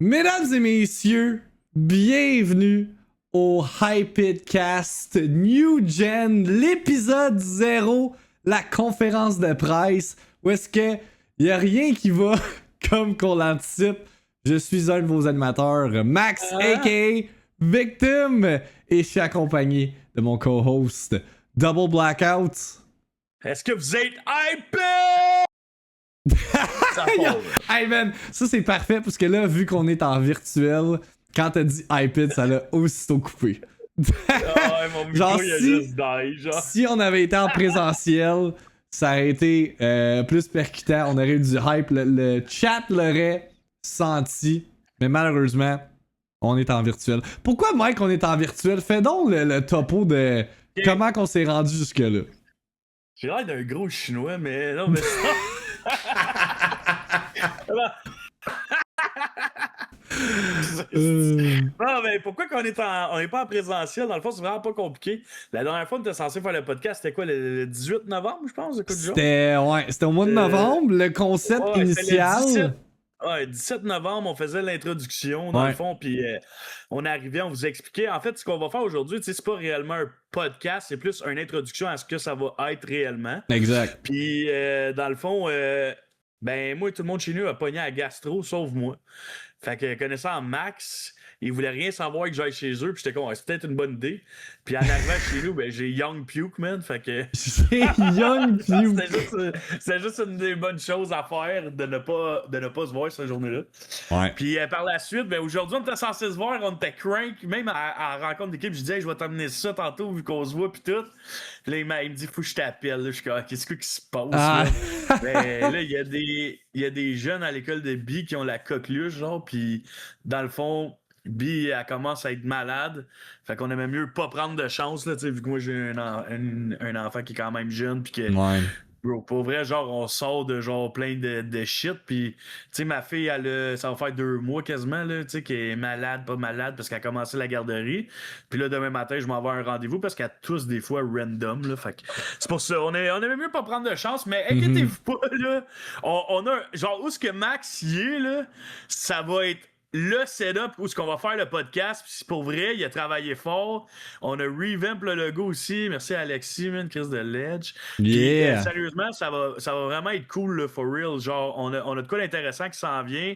Mesdames et messieurs, bienvenue au Hypedcast New Gen, l'épisode 0, la conférence de presse, où est-ce que y a rien qui va comme qu'on l'anticipe. Je suis un de vos animateurs, Max, a.k.a. Victim, et je suis accompagné de mon co-host, Double Blackout. Est-ce que vous êtes hypé? Hey man, ça c'est parfait parce que là, vu qu'on est en virtuel, quand t'as dit iPad, ça l'a aussitôt coupé. Mon micro, genre, il a juste die, genre. Si on avait été en présentiel, ça aurait été plus percutant, on aurait eu du hype, le chat l'aurait senti, mais malheureusement, on est en virtuel. Pourquoi, Mike, on est en virtuel? Fais donc le topo de comment qu'on s'est rendu jusque-là. J'ai l'air d'un gros chinois, mais non, mais ça... Non, mais pourquoi qu'on est on n'est pas en présentiel? Dans le fond, c'est vraiment pas compliqué. La dernière fois, on était censé faire le podcast, c'était quoi, le 18 novembre, je pense? C'était au mois de novembre, le concept initial. Ouais, 17 novembre, on faisait l'introduction, dans le fond, puis on arrivait, on vous expliquait. En fait, ce qu'on va faire aujourd'hui, c'est pas réellement un podcast, c'est plus une introduction à ce que ça va être réellement. Exact. Puis, dans le fond, ben, moi, tout le monde chez nous a pogné à gastro, sauf moi. Fait que, connaissant Max, il voulait rien savoir que j'aille chez eux, puis j'étais comme, c'est peut-être une bonne idée. Puis en arrivant chez nous, ben, j'ai Young Puke, man, fait que... J'ai Young Puke! C'était juste une des bonnes choses à faire, de ne pas se voir cette journée-là. Ouais. Puis par la suite, ben, aujourd'hui, on était censé se voir, on était crank, même à la rencontre d'équipe, je disais, hey, je vais t'amener ça tantôt, vu qu'on se voit, puis tout. Puis là, il me dit, faut que je t'appelle, là. Je suis comme, qu'est-ce qui se passe, là? Ben, là, il y a des jeunes à l'école de Bi qui ont la coqueluche, genre, puis dans le fond, Bi, elle commence à être malade. Fait qu'on aimait mieux pas prendre de chance, là, tu sais, vu que moi, j'ai un enfant qui est quand même jeune, puis que... Ouais. Bro, pour vrai, genre, on sort de genre plein de shit, puis, tu sais, ma fille, ça va faire 2 mois quasiment, là, tu sais, qu'elle est malade, pas malade, parce qu'elle a commencé la garderie. Puis là, demain matin, je m'en vais à un rendez-vous, parce qu'elle a tous des fois random, là, fait que c'est pour ça, on aimait mieux pas prendre de chance, mais inquiétez-vous pas, là, on a, genre, où est-ce que Max y est, là, ça va être le setup où est-ce qu'on va faire le podcast. Puis pour vrai, il a travaillé fort. On a revamp le logo aussi. Merci à Alexis, man, Chris de Ledge. Yeah. Puis, sérieusement, ça va vraiment être cool, là, for real. Genre, on a de quoi d'intéressant qui s'en vient.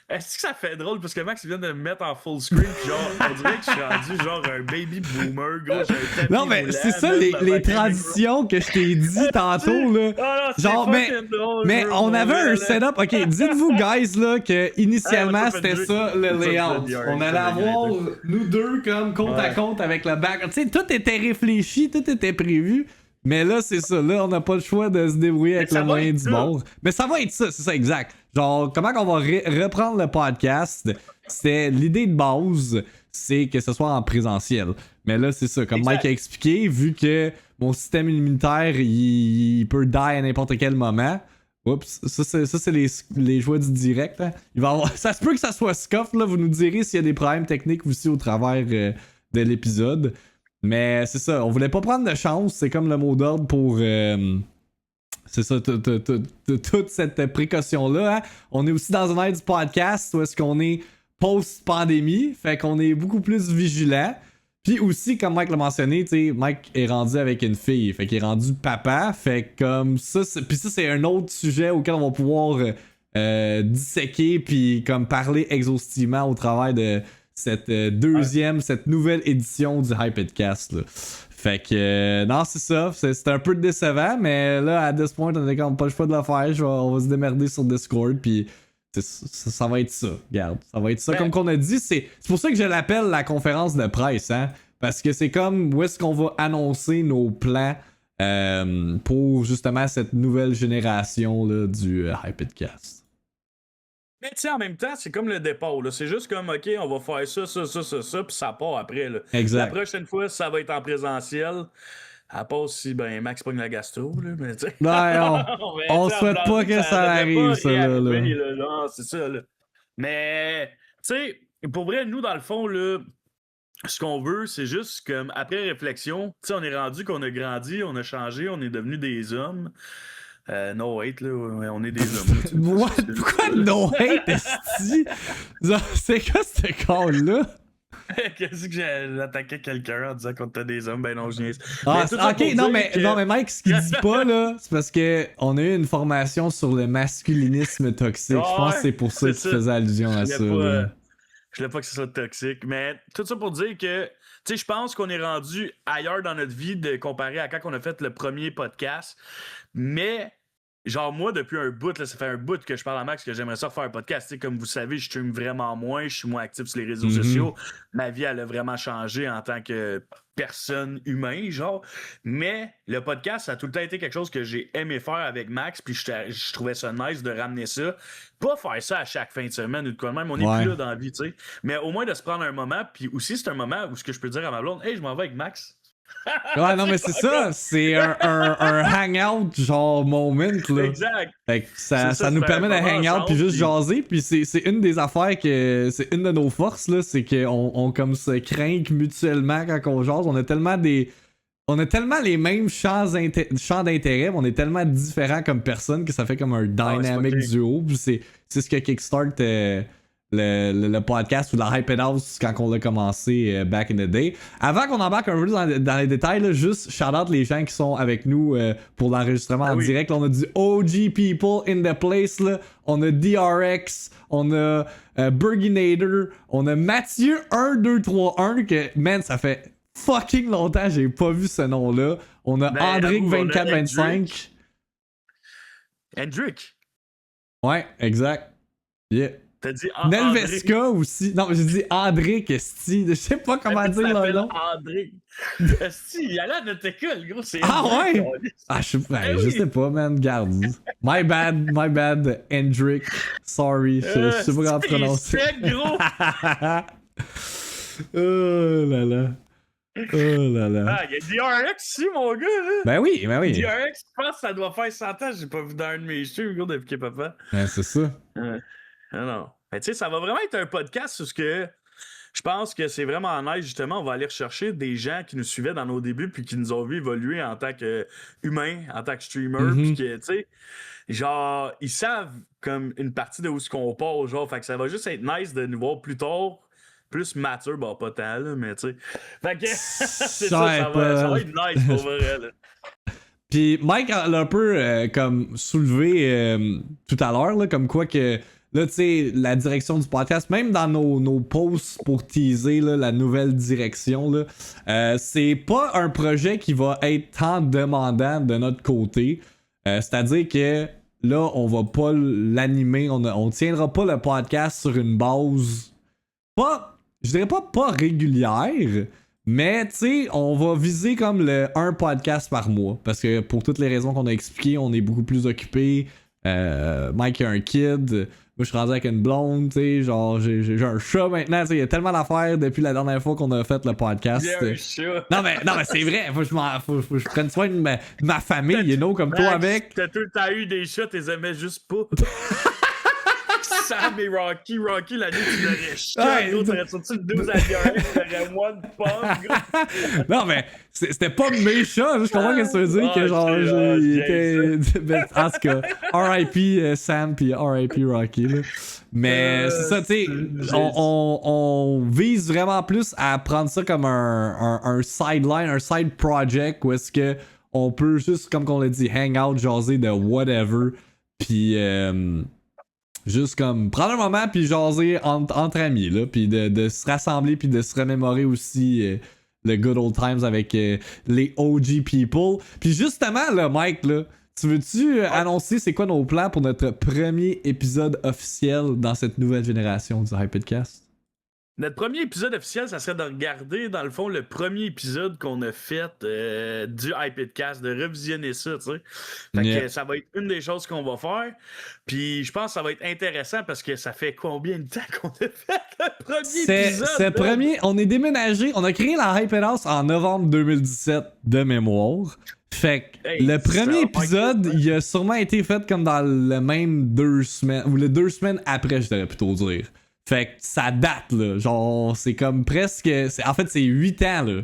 Est-ce que ça fait drôle? Parce que Max vient de me mettre en full screen. Puis genre, on dirait que je suis rendu genre un baby boomer. Gros, non, mais c'est ça les transitions que je t'ai dit tantôt, là. Ah, non, genre, drôle, mais on avait un setup. Ok, dites-vous, guys, là, que initialement, c'était ça le layout. On allait avoir nous deux comme compte à compte avec le back. Tu sais, tout était réfléchi, tout était prévu. Mais là, c'est ça. Là, on n'a pas le choix de se débrouiller avec le moyen du bord. Mais ça va être ça, c'est ça, exact. Genre, comment qu'on va reprendre le podcast? C'était l'idée de base, c'est que ce soit en présentiel. Mais là, c'est ça. Comme Mike a expliqué, vu que mon système immunitaire, il peut die à n'importe quel moment. Oups, ça c'est les joies du direct. Hein. Ça se peut que ça soit scuff, là. Vous nous direz s'il y a des problèmes techniques aussi au travers de l'épisode. Mais c'est ça, on voulait pas prendre de chance, c'est comme le mot d'ordre pour... c'est ça, toute cette précaution-là. Hein? On est aussi dans un aide du podcast où est-ce qu'on est post-pandémie, fait qu'on est beaucoup plus vigilant. Puis aussi, comme Mike l'a mentionné, tu sais, Mike est rendu avec une fille, fait qu'il est rendu papa, fait comme ça, puis ça c'est un autre sujet auquel on va pouvoir disséquer puis comme parler exhaustivement au travers de cette cette nouvelle édition du Hypedcast, là. Fait que, non, c'est ça. C'est un peu décevant, mais là, à this point, on a quand même pas le choix de le faire. On va se démerder sur Discord, puis ça va être ça. Regarde, ça va être ça. Comme qu'on a dit, c'est pour ça que je l'appelle la conférence de presse, hein. Parce que c'est comme où est-ce qu'on va annoncer nos plans pour justement cette nouvelle génération là, du Hypedcast. Mais tu sais, en même temps, c'est comme le départ. Là. C'est juste comme, OK, on va faire ça, puis ça part après. Là. Exact. La prochaine fois, ça va être en présentiel. À part si Max pogne la gastro. Là, mais tu sais. On souhaite pas que ça arrive, ça. Là. Non, c'est ça. Là. Mais, tu sais, pour vrai, nous, dans le fond, là, ce qu'on veut, c'est juste comme, après réflexion, tu sais, on est rendu qu'on a grandi, on a changé, on est devenus des hommes. No hate, là, on est des hommes. What? Pourquoi no hate, esti? Genre, c'est quoi ce call-là? Qu'est-ce que j'ai attaqué quelqu'un en disant qu'on était des hommes? Ben non, je niaise. Ah, Mais ok, non mais Mike, ce qu'il dit pas, là, c'est parce que on a eu une formation sur le masculinisme toxique. Je pense que c'est pour ça qu'il faisait allusion à ça. Je voulais pas que ce soit toxique, mais tout ça pour dire que, tu sais, je pense qu'on est rendu ailleurs dans notre vie de comparer à quand on a fait le premier podcast, mais... Genre, moi, depuis un bout, là, ça fait un bout que je parle à Max que j'aimerais ça faire un podcast. T'sais, comme vous savez, je stream vraiment moins, je suis moins actif sur les réseaux sociaux. Ma vie, elle a vraiment changé en tant que personne humaine, genre. Mais le podcast, ça a tout le temps été quelque chose que j'ai aimé faire avec Max, puis je trouvais ça nice de ramener ça. Pas faire ça à chaque fin de semaine ou de quoi de même, on est plus là dans la vie, tu sais. Mais au moins de se prendre un moment, puis aussi, c'est un moment où ce que je peux dire à ma blonde, hey, je m'en vais avec Max. Ouais, non, mais c'est ça. C'est un hangout, genre, moment, là. Exact. Fait que ça nous permet de hangout puis juste jaser. Puis c'est une des affaires que. C'est une de nos forces, là. C'est qu'on comme se craint mutuellement quand on jase. On a tellement les mêmes champs d'intérêt, mais on est tellement différents comme personnes que ça fait comme un dynamic duo. Puis c'est ce que kickstart le podcast ou la Hype It House quand on l'a commencé back in the day. Avant qu'on embarque un peu dans les détails, là, juste shout out les gens qui sont avec nous pour l'enregistrement en direct. Là, on a du OG people in the place. Là. On a DRX, on a Burginator, on a Mathieu 1231 que, man, ça fait fucking longtemps que j'ai pas vu ce nom-là. On a Andric 2425. Hendrick. Ouais, exact. Yeah. T'as dit Nelveska aussi. Non, j'ai dit Andric, esti. Je sais pas comment dire le nom. Andric. Esti, il allait à notre école, gros. C'est ouais? Ah, je sais pas, man. Garde. My bad, Hendrick. Sorry. Je sais pas comment prononcer. C'est gros. Oh là là. Oh là là. Ah, il y a DRX ici, mon gars, là. Ben oui. DRX, je pense que ça doit faire 100 ans. J'ai pas vu dans un de mes cheveux, gros, depuis qu'il est papa. Ben, c'est ça. Ah non. Mais tu sais, ça va vraiment être un podcast où je pense que c'est vraiment nice, justement. On va aller rechercher des gens qui nous suivaient dans nos débuts puis qui nous ont vu évoluer en tant qu'humains, en tant que streamer. Puis que, tu sais, genre, ils savent comme une partie de où ce qu'on part, genre. Fait que ça va juste être nice de nous voir plus tard. Plus mature, bon, pas tant, là, mais tu sais. Fait que c'est ça va être nice pour vrai, là. Puis Mike l'a un peu comme soulevé tout à l'heure, là, comme quoi que là, tu sais, la direction du podcast, même dans nos posts pour teaser là, la nouvelle direction, là, c'est pas un projet qui va être tant demandant de notre côté. C'est-à-dire que là, on va pas l'animer, on tiendra pas le podcast sur une base je dirais pas régulière, mais tu sais, on va viser comme un podcast par mois. Parce que pour toutes les raisons qu'on a expliquées, on est beaucoup plus occupé. Mike a un kid. Moi, je suis rendu avec une blonde, tu sais. Genre, j'ai un chat maintenant. Tu sais, il y a tellement d'affaires depuis la dernière fois qu'on a fait le podcast. J'ai un chat. Non, mais c'est vrai. Faut que je prenne soin de ma famille, you know, comme toi avec. T'as tout le temps eu des chats, t'es aimais juste pas. Sam et Rocky, la nuit, tu l'aurais chié, gros, t'aurais sorti le 12 à DRX, t'aurais one pump, gros. Non, mais c'était pas méchant, je comprends ce que ça veut dire, que genre, il était... En tout cas, R.I.P. Sam pis R.I.P. Rocky, là. Mais c'est ça, tu sais, on vise vraiment plus à prendre ça comme un sideline, un side project, où est-ce que on peut juste, comme qu'on l'a dit, hang out, jaser de whatever, pis... juste comme prendre un moment puis jaser entre amis là, puis de se rassembler puis de se remémorer aussi le good old times avec les OG people. Puis justement là, Mike là, tu veux-tu annoncer c'est quoi nos plans pour notre premier épisode officiel dans cette nouvelle génération du Hypedcast? Notre premier épisode officiel, ça serait de regarder, dans le fond, le premier épisode qu'on a fait du Hypedcast, de revisionner ça, tu sais. Fait que ça va être une des choses qu'on va faire. Puis je pense que ça va être intéressant parce que ça fait combien de temps qu'on a fait le premier épisode? On est déménagé, on a créé la Hype House en novembre 2017 de mémoire. Fait que le premier épisode, il a sûrement été fait comme dans le même 2 semaines, ou les 2 semaines après, je devrais plutôt dire. Fait que ça date, là. Genre, c'est comme presque... En fait, c'est 8 ans, là,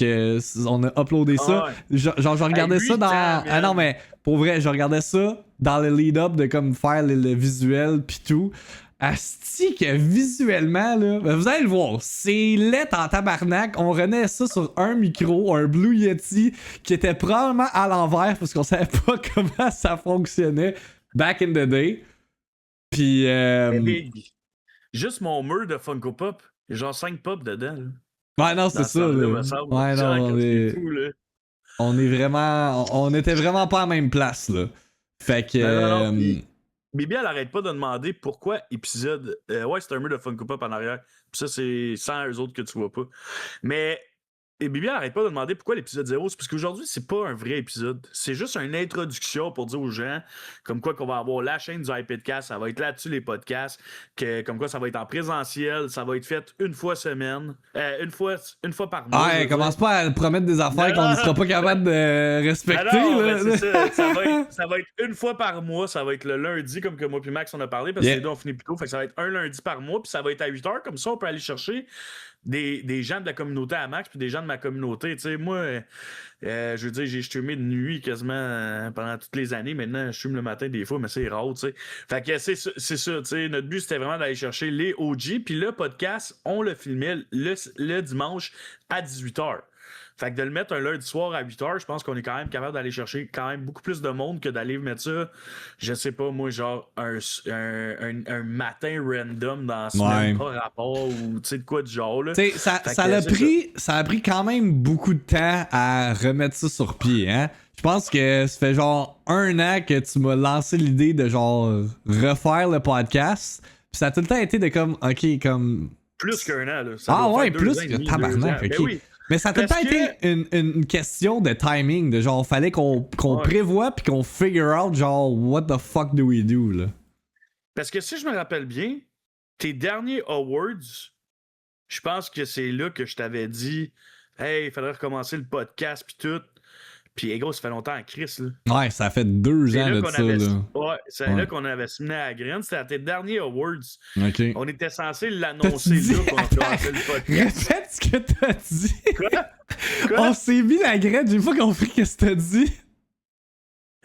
on a uploadé ça. Ouais. Genre, je regardais ça dans. Ah non, mais pour vrai, je regardais ça dans le lead-up de comme faire le visuel pis tout. Asti que visuellement, là, ben vous allez le voir, c'est laid en tabarnak. On renaît ça sur un micro, un Blue Yeti, qui était probablement à l'envers parce qu'on savait pas comment ça fonctionnait back in the day. Puis. Juste mon mur de Funko Pop, il y a genre 5 pop dedans. Là. Ouais, non, c'est ça. Ouais, non, on est vraiment. On était vraiment pas à la même place, là. Fait que. Bibi, elle arrête pas de demander pourquoi épisode. Ouais, c'est un mur de Funko Pop en arrière. Puis ça, c'est sans eux autres que tu vois pas. Mais. Et Bibi, elle arrête pas de demander pourquoi l'épisode 0. C'est parce qu'aujourd'hui, c'est pas un vrai épisode. C'est juste une introduction pour dire aux gens comme quoi qu'on va avoir la chaîne du iPadcast. Ça va être là-dessus les podcasts. Comme quoi ça va être en présentiel. Ça va être fait une fois semaine. Une fois par mois. Ah, commence pas à promettre des affaires qu'on ne sera pas capable de respecter. Non, là. C'est ça va être une fois par mois. Ça va être le lundi, comme que moi puis Max on a parlé. Parce que les deux on finit plus tôt. Fait que ça va être un lundi par mois. Puis ça va être à 8h. Comme ça, on peut aller chercher des gens de la communauté à Max puis des gens de ma communauté. Tu sais, moi, je veux dire, j'ai streamé de nuit quasiment pendant toutes les années. Maintenant, je stream le matin des fois, mais c'est rare, tu sais. Fait que c'est ça, tu sais. Notre but, c'était vraiment d'aller chercher les OG. Puis le podcast, on le filmait le dimanche à 18h. Fait que de le mettre un lundi soir à 8h, je pense qu'on est quand même capable d'aller chercher quand même beaucoup plus de monde que d'aller mettre ça, je sais pas, moi, genre un matin random dans la semaine, pas rapport ou tu sais de quoi du genre. Là. Tu sais, ça a pris quand même beaucoup de temps à remettre ça sur pied, hein. Je pense que ça fait genre 1 an que tu m'as lancé l'idée de genre refaire le podcast. Puis ça a tout le temps été de comme, ok, comme. Plus qu'1 an, là. Ça ouais, plus que tabarnak, ok. Oui. Mais ça a tout le temps été une question de timing, de genre, fallait qu'on prévoit puis qu'on figure out, genre, what the fuck do we do, là. Parce que si je me rappelle bien, tes derniers awards, je pense que c'est là que je t'avais dit, hey, il faudrait recommencer le podcast puis tout. Puis, gros, ça fait longtemps en Chris, là. Ouais, ça fait 2 ans de ça, là. Ouais, c'est là qu'on avait semé à la graine. C'était à tes derniers awards. OK. On était censé l'annoncer là qu'on a commencé le podcast. Répète ce que t'as dit. Quoi? On s'est mis la graine, j'ai pas compris ce que t'as dit.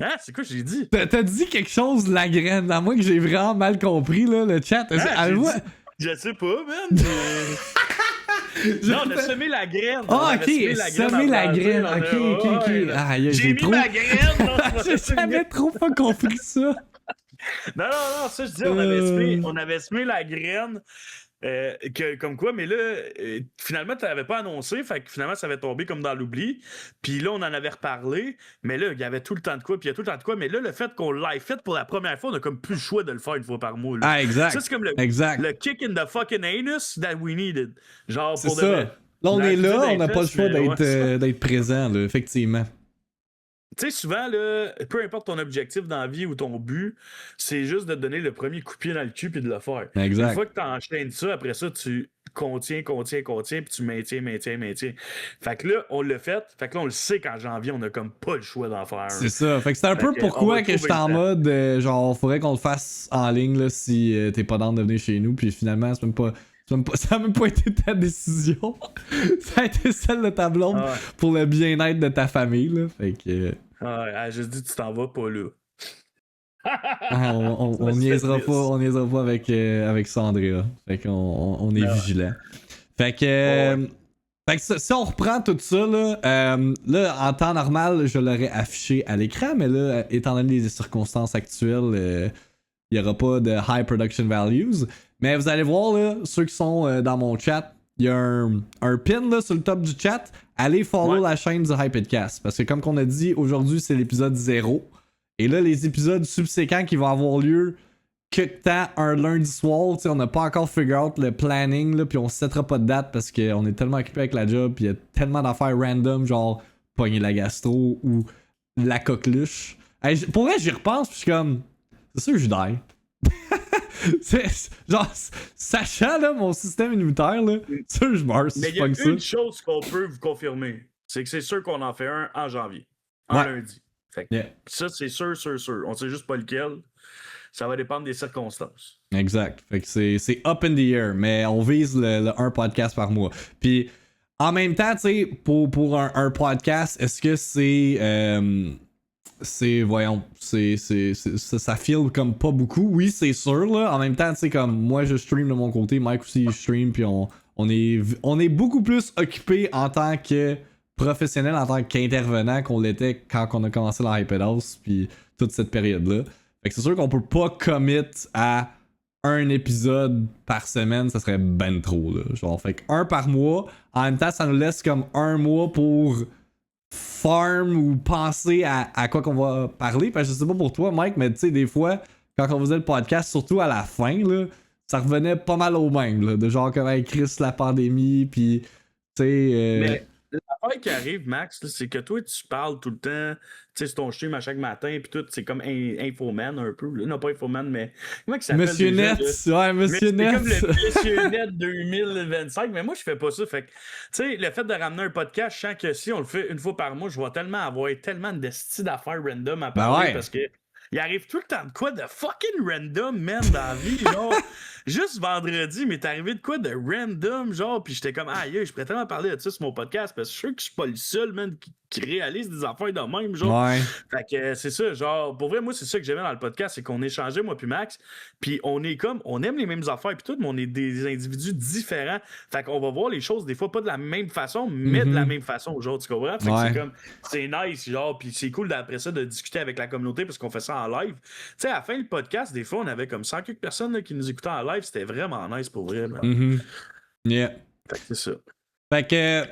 Hein? C'est quoi j'ai dit? T'as dit quelque chose, la graine, à moins que j'ai vraiment mal compris, là, le chat. Je sais pas, man. Non, on a semé la graine. Ah, ok, semé la graine. Ok. Ah, j'ai mis ma graine. J'ai jamais trop pas compris ça. Non, ça, je dis, on avait semé la graine. Comme quoi, mais là, finalement, tu l'avais pas annoncé, fait que finalement, ça avait tombé comme dans l'oubli. Puis là, on en avait reparlé, mais là, il y avait tout le temps de quoi, puis il y a tout le temps de quoi. Mais là, le fait qu'on l'ait fait pour la première fois, on a comme plus le choix de le faire une fois par mois. Là. Ah, exact. Ça, c'est comme le kick in the fucking anus that we needed. Genre, c'est pour ça. Là, on est là, on n'a pas le choix d'être présent, là, effectivement. Tu sais, souvent, là, peu importe ton objectif dans la vie ou ton but, c'est juste de te donner le premier coup de pied dans le cul puis de le faire. Exact. Une fois que tu enchaînes ça, après ça, tu contiens, puis tu maintiens. Fait que là, on l'a fait. Fait que là, on le sait qu'en janvier, on a comme pas le choix d'en faire. C'est ça. Fait que c'est un peu pourquoi que j'étais en mode, genre, faudrait qu'on le fasse en ligne, là, si t'es pas dans de venir chez nous. Puis finalement, ça n'a même pas été ta décision. Ça a été celle de ta blonde pour le bien-être de ta famille, là. Fait que... je dis, tu t'en vas pas là. on niaisera pas avec ça, Andrea. Fait qu'on est vigilant. Fait que... Fait que si on reprend tout ça, là, en temps normal, je l'aurais affiché à l'écran, mais là, étant donné les circonstances actuelles, il n'y aura pas de high production values. Mais vous allez voir, là, ceux qui sont dans mon chat, il y a un pin là, sur le top du chat. Allez follow la chaîne du Hypedcast. Parce que comme qu'on a dit, aujourd'hui, c'est l'épisode 0. Et là, les épisodes subséquents qui vont avoir lieu que temps un lundi soir, on n'a pas encore figure out le planning, là, puis on ne settera pas de date parce qu'on est tellement occupé avec la job, puis il y a tellement d'affaires random, genre pogner la gastro ou la coqueluche. Hey, pour vrai, j'y repense, puis je suis comme, c'est sûr que je die. Genre, sachant là, mon système immunitaire, là, sûr je meurs si mais je pogne ça. Mais il y a une chose qu'on peut vous confirmer, c'est que c'est sûr qu'on en fait un en janvier, en lundi. Fait que ça, c'est sûr. On sait juste pas lequel. Ça va dépendre des circonstances. Exact. Fait que c'est up in the air, mais on vise le 1 podcast par mois. Puis en même temps, tu sais, pour un podcast, est-ce que voyons, ça feel comme pas beaucoup. Oui, c'est sûr, là. En même temps, tu sais, comme moi, je stream de mon côté, Mike aussi, il stream, puis on est beaucoup plus occupé en tant que professionnel, en tant qu'intervenant qu'on l'était quand on a commencé la Hype House, puis toute cette période-là. Fait que c'est sûr qu'on peut pas commit à un épisode par semaine, ça serait ben trop, là. Genre, fait qu'un par mois, en même temps, ça nous laisse comme un mois pour farm ou penser à quoi qu'on va parler. Parce que je sais pas pour toi, Mike, mais tu sais, des fois, quand on faisait le podcast, surtout à la fin, là, ça revenait pas mal au même, là, de genre comme avec Chris, la pandémie, puis tu sais... Mais l'affaire qui arrive, Max, là, c'est que toi, tu parles tout le temps, tu sais, c'est ton stream à chaque matin, puis tout, c'est comme Infoman un peu. Là. Non, pas Infoman, mais comment il s'appelle Monsieur déjà, Net, là? ouais, Monsieur C'est Net. comme le Monsieur Net 2025, mais moi, je fais pas ça. Fait que, tu sais, le fait de ramener un podcast, je sens que si on le fait une fois par mois, je vais tellement avoir tellement de styles d'affaires random à parler ouais. parce que il arrive tout le temps de quoi de fucking random, man, dans la vie, genre. Juste vendredi, m'est arrivé de quoi de random, genre, puis j'étais comme, aïe, je pourrais tellement parler de ça sur mon podcast, parce que je suis sûr que je suis pas le seul, man, qui réalise des affaires de même, genre. Ouais. Fait que c'est ça, genre, pour vrai, moi, c'est ça que j'aimais dans le podcast, c'est qu'on échangeait, moi puis Max, puis on est comme, on aime les mêmes affaires, puis tout, mais on est des individus différents. Fait qu'on va voir les choses, des fois, pas de la même façon, mais de la même façon, genre, tu comprends? Fait que c'est comme, c'est nice, genre, puis c'est cool d'après ça de discuter avec la communauté, parce qu'on fait ça en live. Tu sais, à la fin du podcast, des fois, on avait comme 100 quelques personnes là, qui nous écoutaient en live. C'était vraiment nice pour vrai. Yeah. Fait que c'est ça. Fait que,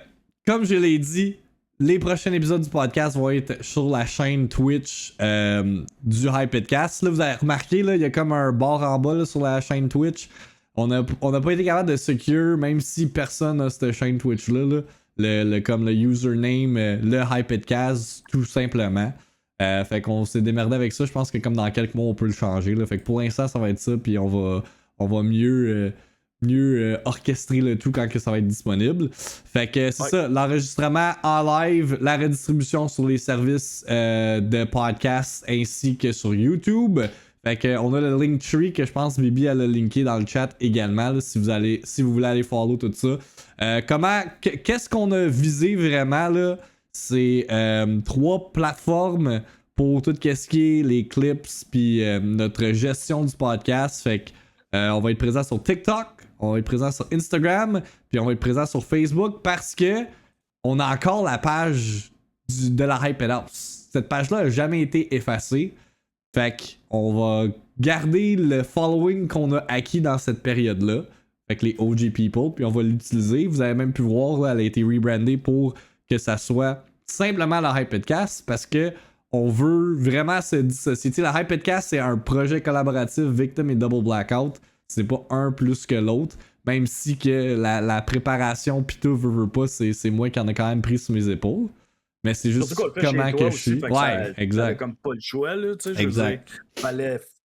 comme je l'ai dit, les prochains épisodes du podcast vont être sur la chaîne Twitch du Hypedcast. Là, vous avez remarqué, là, il y a comme un bar en bas là, sur la chaîne Twitch. On n'a pas été capable de secure, même si personne n'a cette chaîne Twitch-là. Là, comme le username, le Hypedcast, tout simplement. Fait qu'on s'est démerdé avec ça. Je pense que comme dans quelques mois, on peut le changer. Là. Fait que pour l'instant, ça va être ça. Puis on va mieux orchestrer le tout quand que ça va être disponible. Fait que c'est ça. L'enregistrement en live, la redistribution sur les services de podcast ainsi que sur YouTube. Fait que on a le Linktree que je pense Bibi elle a linké dans le chat également là, si vous voulez aller follow tout ça. Qu'est-ce qu'on a visé vraiment là? C'est 3 plateformes pour tout ce qui est les clips puis notre gestion du podcast. Fait que on va être présent sur TikTok, on va être présent sur Instagram, puis on va être présent sur Facebook parce que on a encore la page de la Hype House. Cette page-là a jamais été effacée. Fait qu'on va garder le following qu'on a acquis dans cette période-là. Fait que les OG people, puis on va l'utiliser. Vous avez même pu voir, là, elle a été rebrandée pour que ça soit simplement la Hypedcast parce que on veut vraiment se dissocier. La Hypedcast, c'est un projet collaboratif Victim et Double Blackout. C'est pas un plus que l'autre. Même si que la préparation pis tout veut pas, c'est moi qui en ai quand même pris sur mes épaules. Mais c'est juste comment que je suis. Ouais, exact. Comme pas le choix, là, tu sais. Exact.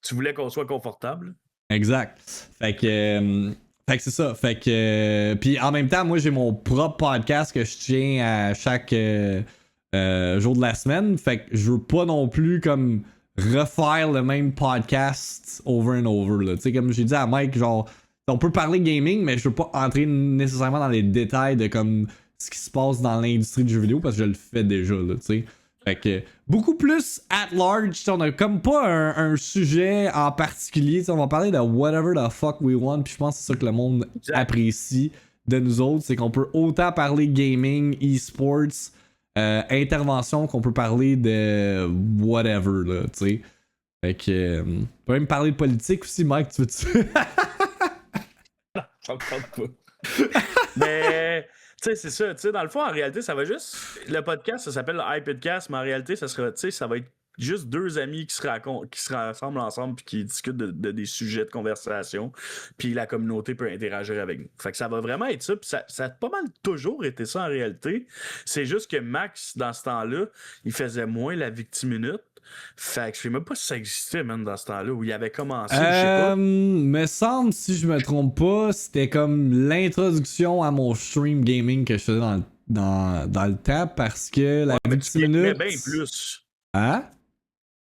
Tu voulais qu'on soit confortable. Exact. Fait que c'est ça. Fait que. Puis en même temps, moi j'ai mon propre podcast que je tiens à chaque jour de la semaine. Fait que je veux pas non plus comme refaire le même podcast over and over. Tu sais, comme j'ai dit à Mike, genre, on peut parler gaming, mais je veux pas entrer nécessairement dans les détails de comme ce qui se passe dans l'industrie du jeu vidéo parce que je le fais déjà, là, tu sais. Fait que beaucoup plus at large, on a comme pas un sujet en particulier, on va parler de whatever the fuck we want, puis je pense que c'est ça que le monde apprécie de nous autres, c'est qu'on peut autant parler gaming, e-sports, intervention qu'on peut parler de whatever, là, tu sais. Fait que on peut même parler de politique aussi, Mike, tu veux-tu? Ça me tente pas. Mais... Tu sais, c'est ça. Tu sais, dans le fond, en réalité, ça va juste. Le podcast, ça s'appelle le Hypedcast, mais en réalité, ça sera, tu sais, ça va être juste 2 amis qui se rassemblent ensemble puis qui discutent de des sujets de conversation. Puis la communauté peut interagir avec nous. Fait que ça va vraiment être ça. Puis ça a pas mal toujours été ça en réalité. C'est juste que Max, dans ce temps-là, il faisait moins la victime minute. Fait que je sais même pas si ça existait, même dans ce temps-là, où il avait commencé, je sais pas. Me semble, si je me trompe pas, c'était comme l'introduction à mon stream gaming que je faisais dans le temps, parce que la victime minute... Tu gamais bien plus. Hein?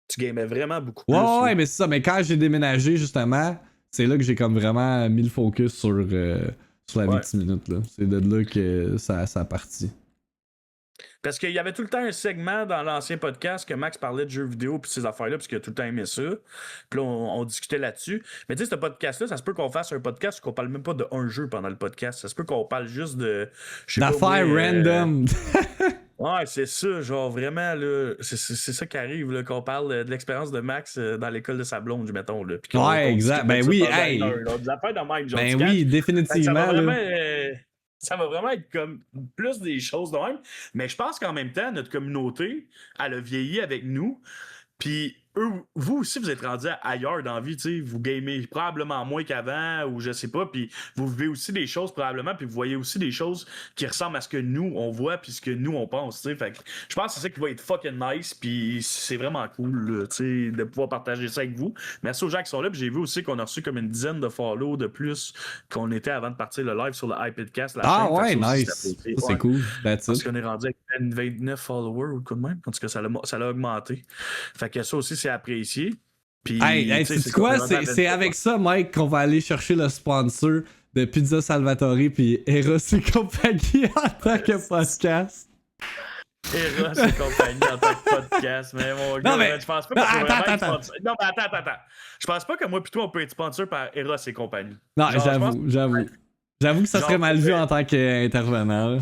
Tu gamais vraiment beaucoup plus. Ouais, mais c'est ça. Mais quand j'ai déménagé, justement, c'est là que j'ai comme vraiment mis le focus sur la Ouais. 10 minutes, là. C'est de là que ça a parti. Parce qu'il y avait tout le temps un segment dans l'ancien podcast que Max parlait de jeux vidéo puis ces affaires-là, parce qu'il a tout le temps aimé ça. Puis là, on discutait là-dessus. Mais tu sais, ce podcast-là, ça se peut qu'on fasse un podcast qu'on parle même pas d'un jeu pendant le podcast. Ça se peut qu'on parle juste de. D'affaires random. Ouais, c'est ça, genre vraiment, là, c'est ça qui arrive, là, qu'on parle de l'expérience de Max dans l'école de sa blonde, mettons, là. Puis Ouais, exact. Ben oui, hey! Des affaires de même, genre. Ben oui, définitivement, là. Ça va vraiment être comme plus des choses de même. Mais je pense qu'en même temps, notre communauté, elle a vieilli avec nous. Puis vous aussi, vous êtes rendus ailleurs dans la vie, tu sais. Vous gamez probablement moins qu'avant, ou je sais pas. Puis vous vivez aussi des choses probablement, puis vous voyez aussi des choses qui ressemblent à ce que nous, on voit, puis ce que nous, on pense, tu sais. Fait que je pense que c'est ça qui va être fucking nice, puis c'est vraiment cool, tu sais, de pouvoir partager ça avec vous. Merci aux gens qui sont là, puis j'ai vu aussi qu'on a reçu comme une dizaine de follow de plus qu'on était avant de partir le live sur le iPadcast. Ah ouais, nice. C'est cool. That's Parce it. qu'on est rendu avec 29 followers ou quoi de même. En tout cas, ça a augmenté. Fait que ça aussi, c'est apprécié. Puis, Hey, c'est quoi? C'est avec ça, Mike, qu'on va aller chercher le sponsor de Pizza Salvatore puis Eros et compagnie en tant que podcast. Eros et compagnie en tant que podcast. Mais mon gars, je pense pas que attends. Non, mais attends. Je pense pas que moi pis toi, on peut être sponsor par Eros et compagnie. Non, j'avoue. J'avoue que ça serait mal vu en tant qu'intervenant.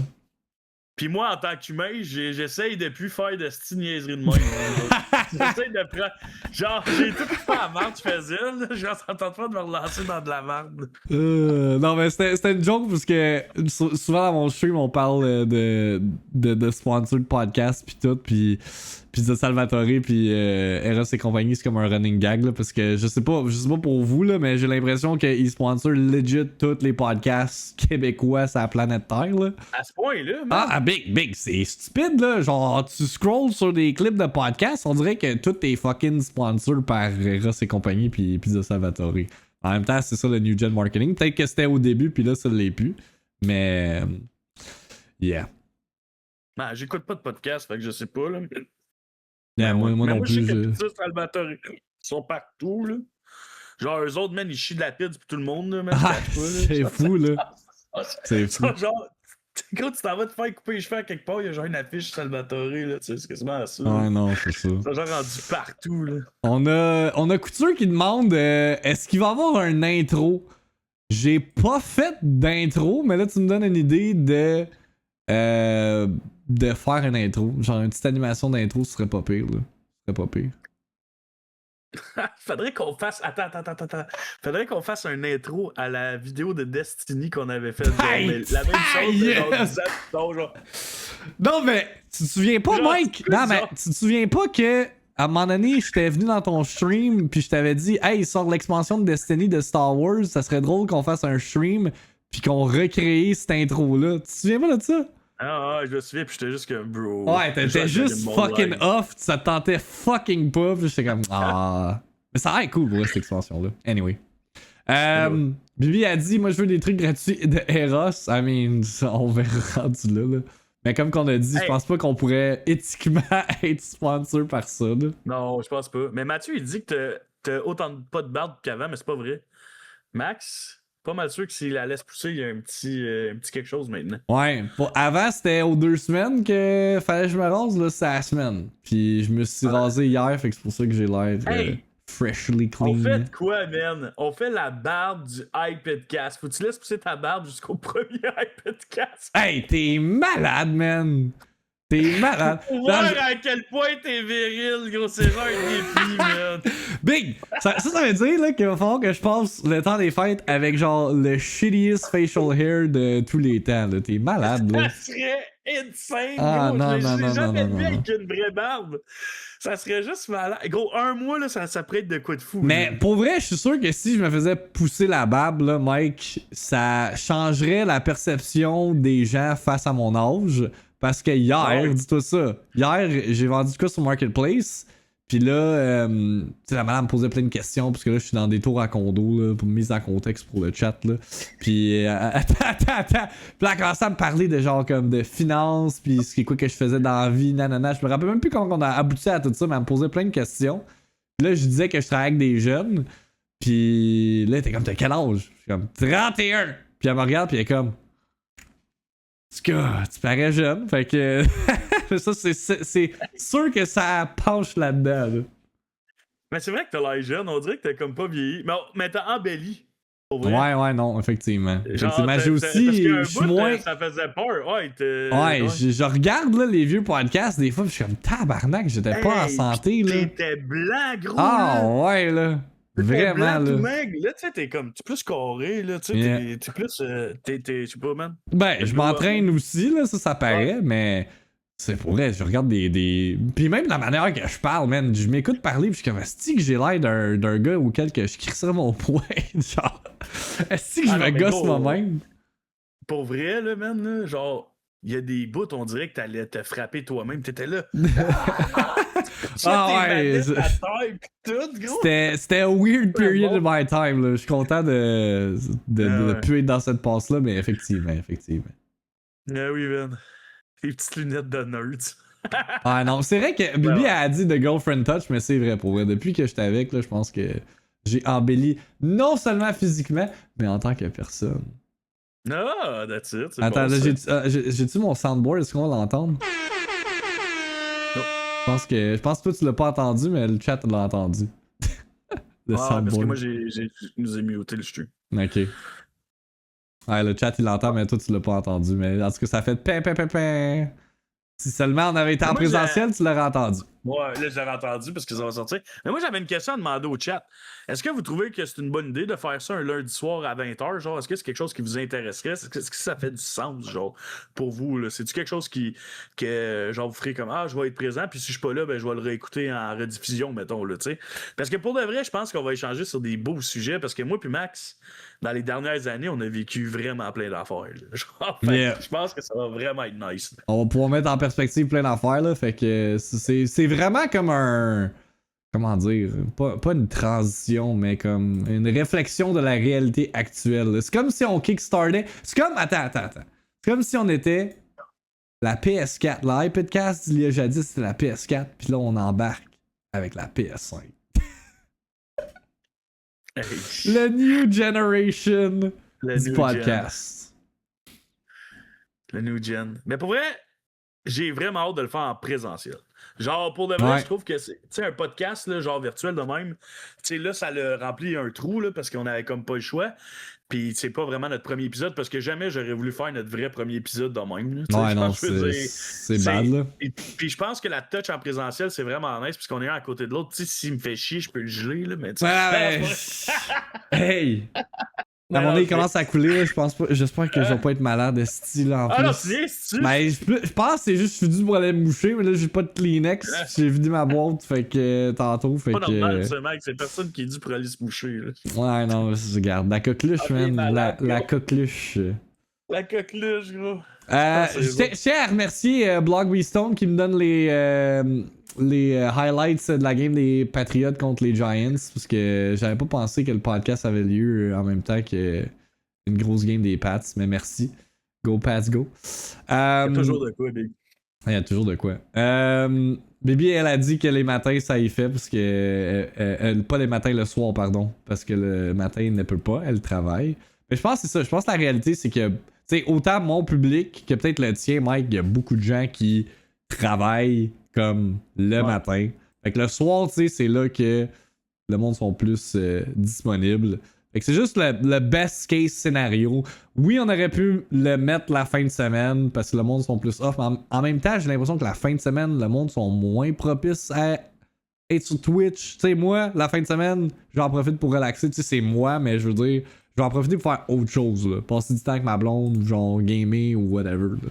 Puis moi, en tant qu'humain, j'essaye de plus faire de style niaiserie de moi. J'essaye de prendre. Genre, j'ai tout fait à la merde, je faisais, là. Je s'entends pas de me relancer dans de la merde. Non, mais c'était une joke parce que souvent dans mon stream, on parle de sponsor de podcast pis tout, pis de Salvatore pis Eros et compagnie, c'est comme un running gag, là, parce que je sais pas pour vous, là, mais j'ai l'impression qu'ils sponsorent legit tous les podcasts québécois sur la planète Terre, là. À ce point-là, man. Ah, big, c'est stupide, là. Genre, tu scrolls sur des clips de podcasts, on dirait que tout est fucking sponsor par Eros et compagnie pis de Salvatore. En même temps, c'est ça le New Gen Marketing. Peut-être que c'était au début, puis là, ça l'est plus. Mais, yeah. Ben, j'écoute pas de podcast, fait que je sais pas, là. Yeah, moi non plus. Je sais que Pizza Salvatore, ils sont partout, là. Genre, eux autres, man, ils chient de la pizza pour tout le monde, là, man. C'est fou, là. C'est fou. Genre, quand tu t'en vas te faire couper les cheveux à quelque part, il y a genre une affiche Salvatore, là, tu sais, c'est quasiment ça. Ouais, non, c'est ça. C'est genre rendu partout, là. On a Couture qui demande est-ce qu'il va y avoir un intro? J'ai pas fait d'intro, mais là, tu me donnes une idée de faire une intro. Genre, une petite animation d'intro, ce serait pas pire, là. Ce serait pas pire. Faudrait qu'on fasse. Attends. Faudrait qu'on fasse un intro à la vidéo de Destiny qu'on avait faite. Hey, la même chose, yes! genre. Non, mais tu te souviens pas, Mike? Non, mais tu te souviens pas que à un moment donné, j'étais venu dans ton stream, puis je t'avais dit, hey, il sort l'expansion de Destiny de Star Wars, ça serait drôle qu'on fasse un stream, puis qu'on recrée cette intro-là. Tu te souviens pas de ça? Ah, je me souviens, puis j'étais juste comme, bro. Ouais, t'étais juste fucking off, ça te tentait fucking pas, puis j'étais comme, ah. Mais ça a l'air cool pour cette expansion-là. Anyway. Bibi a dit, moi je veux des trucs gratuits de Eros. I mean, on verra rendu là. Mais comme qu'on a dit, je pense pas qu'on pourrait éthiquement être sponsor par ça, là. Non, je pense pas. Mais Mathieu, il dit que t'as autant pas de barbe qu'avant, mais c'est pas vrai. Max, pas mal sûr que s'il la laisse pousser, il y a un petit quelque chose maintenant. Ouais, avant c'était aux 2 semaines que fallait que je me rase, là c'est à la semaine. Puis je me suis rasé hier, fait que c'est pour ça que j'ai l'air freshly clean. On fait quoi, man? On fait la barbe du iPadcast. Faut que tu laisses pousser ta barbe jusqu'au premier iPadcast. Hey, t'es malade, man! T'es malade! Pour voir à quel point t'es viril, gros, c'est genre un défi, man. Big! Ça veut dire là, qu'il va falloir que je passe le temps des fêtes avec genre le shittiest facial hair de tous les temps. Là. T'es malade, là. Ça serait insane, ah, gros. Non, je l'ai jamais vu non. avec une vraie barbe. Ça serait juste malade. Gros, un mois, là, ça pourrait être de quoi de fou. Mais là. pour vrai, je suis sûr que si je me faisais pousser la barbe, là, Mike, ça changerait la perception des gens face à mon âge. Parce que hier, dis-toi ça, hier, j'ai vendu quoi sur Marketplace. Puis là, tu sais, la madame me posait plein de questions. Parce que là, je suis dans des tours à condo, là, pour mise en contexte pour le chat, là. Puis, attends. Puis là, elle commençait à me parler de genre comme de finances. Puis ce qui est quoi que je faisais dans la vie, nanana. Je me rappelle même plus comment on a abouti à tout ça, mais elle me posait plein de questions. Puis là, je disais que je travaillais avec des jeunes. Puis là, t'es comme, t'as quel âge? Je suis comme, 31. Puis elle me regarde, puis elle est comme. Tu parais jeune. Fait que. Ça, c'est sûr que ça penche là-dedans. Là. Mais c'est vrai que t'as l'air jeune, on dirait que t'as comme pas vieilli. Mais t'as embelli. Pour vrai. Ouais, non, effectivement. Genre, J'ai aussi. parce qu'un Je suis bout, moins. ça faisait peur. Ouais, Je regarde là, les vieux podcasts, des fois, pis je suis comme tabarnak, j'étais pas en santé. Là. T'étais blanc, gros. Ah, là. ouais, là. T'étais Vraiment, blanc, là. tout maigre. Là, tu sais, t'es plus carré, là. Tu sais, t'es plus. Je sais pas, man. Ben, je m'entraîne aussi, là, ça paraît, ouais. mais. C'est pour vrai, je regarde des. Puis même la manière que je parle, man, je m'écoute parler, pis je suis comme, est-ce que j'ai l'air d'un gars auquel que je crisserais mon poing? Genre, est-ce que je me gosse moi-même? Pour vrai, là, man, là, genre, il y a des bouts, on dirait que t'allais te frapper toi-même, t'étais là. Ouais, c'était un weird period of my time, là. Je suis content de plus être dans cette passe-là, mais effectivement. Ah oui, man. Les petites lunettes de nerds. Ah non, c'est vrai que Bibi a dit de girlfriend touch, mais c'est vrai pour vrai. Depuis que j'étais avec, là, je pense que j'ai embelli non seulement physiquement, mais en tant que personne. Ah, that's it. Attends, bon, là, j'ai-tu mon soundboard? Est-ce qu'on va l'entendre? Je pense que toi tu l'as pas entendu, mais le chat l'a entendu. Parce que moi nous ai muté le stream. Ok. Ouais, le chat il l'entend, mais toi tu l'as pas entendu. Mais en tout cas, ça fait pin. Si seulement on avait été en présentiel, tu l'aurais entendu. Ouais, là, je l'avais entendu parce que ça va sortir. Mais moi, j'avais une question à demander au chat. Est-ce que vous trouvez que c'est une bonne idée de faire ça un lundi soir à 20h? Genre, est-ce que c'est quelque chose qui vous intéresserait? Est-ce que ça fait du sens, genre, pour vous? Là? C'est-tu quelque chose que genre, vous ferez comme, je vais être présent, puis si je suis pas là, ben, je vais le réécouter en rediffusion, mettons, là, tu sais? Parce que pour de vrai, je pense qu'on va échanger sur des beaux sujets, parce que moi puis Max, dans les dernières années, on a vécu vraiment plein d'affaires. Je pense que ça va vraiment être nice. On va pouvoir mettre en perspective plein d'affaires, là. Fait que c'est vraiment comme un. Comment dire? Pas une transition, mais comme une réflexion de la réalité actuelle. C'est comme si on kickstartait. C'est comme. Attends. C'est comme si on était la PS4. L'iPodcast, il y a jadis, c'était la PS4. Puis là, on embarque avec la PS5. Le new generation du podcast. Le new gen. Mais pour vrai, j'ai vraiment hâte de le faire en présentiel. Genre, pour de vrai, je trouve que c'est un podcast, là, genre virtuel de même. Tu sais, là, ça le remplit un trou, là, parce qu'on avait comme pas le choix. Puis c'est pas vraiment notre premier épisode, parce que jamais j'aurais voulu faire notre vrai premier épisode de même. Là, ouais, non, c'est bad, là. Puis je pense que la touch en présentiel, c'est vraiment nice, puisqu'on est un à côté de l'autre. Tu sais, s'il me fait chier, je peux le geler, là, mais tu sais. Hey! À mon nez, il commence à couler, là, j'espère que je vais pas être malade de style en plus. Non, c'est Ben, je pense que c'est juste que je suis dû pour aller me moucher, mais là, j'ai pas de Kleenex. J'ai vidé ma boîte, fait que tantôt, fait pas que. Normal, ce mec, c'est personne qui est dû pour aller se moucher, là. Ouais, non, regarde, la coqueluche, man. La coqueluche. La coqueluche, gros. Je tiens à remercier Blog Stone qui me donne les highlights de la game des Patriots contre les Giants, parce que j'avais pas pensé que le podcast avait lieu en même temps que une grosse game des Pats, mais merci. Go Pats, go. Il y a toujours de quoi, Baby. Il y a toujours de quoi. Baby, elle a dit que les matins, ça y fait, parce que... pas les matins, le soir, pardon, parce que le matin, elle ne peut pas, elle travaille. Mais je pense que c'est ça. Je pense que la réalité, c'est que, tu sais, autant mon public que peut-être le tien, Mike, il y a beaucoup de gens qui travaillent comme le matin. Fait que le soir, tu sais, c'est là que le monde sont plus disponibles. Fait que c'est juste le best case scénario. Oui, on aurait pu le mettre la fin de semaine parce que le monde sont plus off. Mais en même temps, j'ai l'impression que la fin de semaine, le monde sont moins propices à être sur Twitch. Tu sais, moi, la fin de semaine, j'en profite pour relaxer. Tu sais, c'est moi, mais je veux dire, je vais en profiter pour faire autre chose. Là. Passer du temps avec ma blonde, genre gamer ou whatever. Là.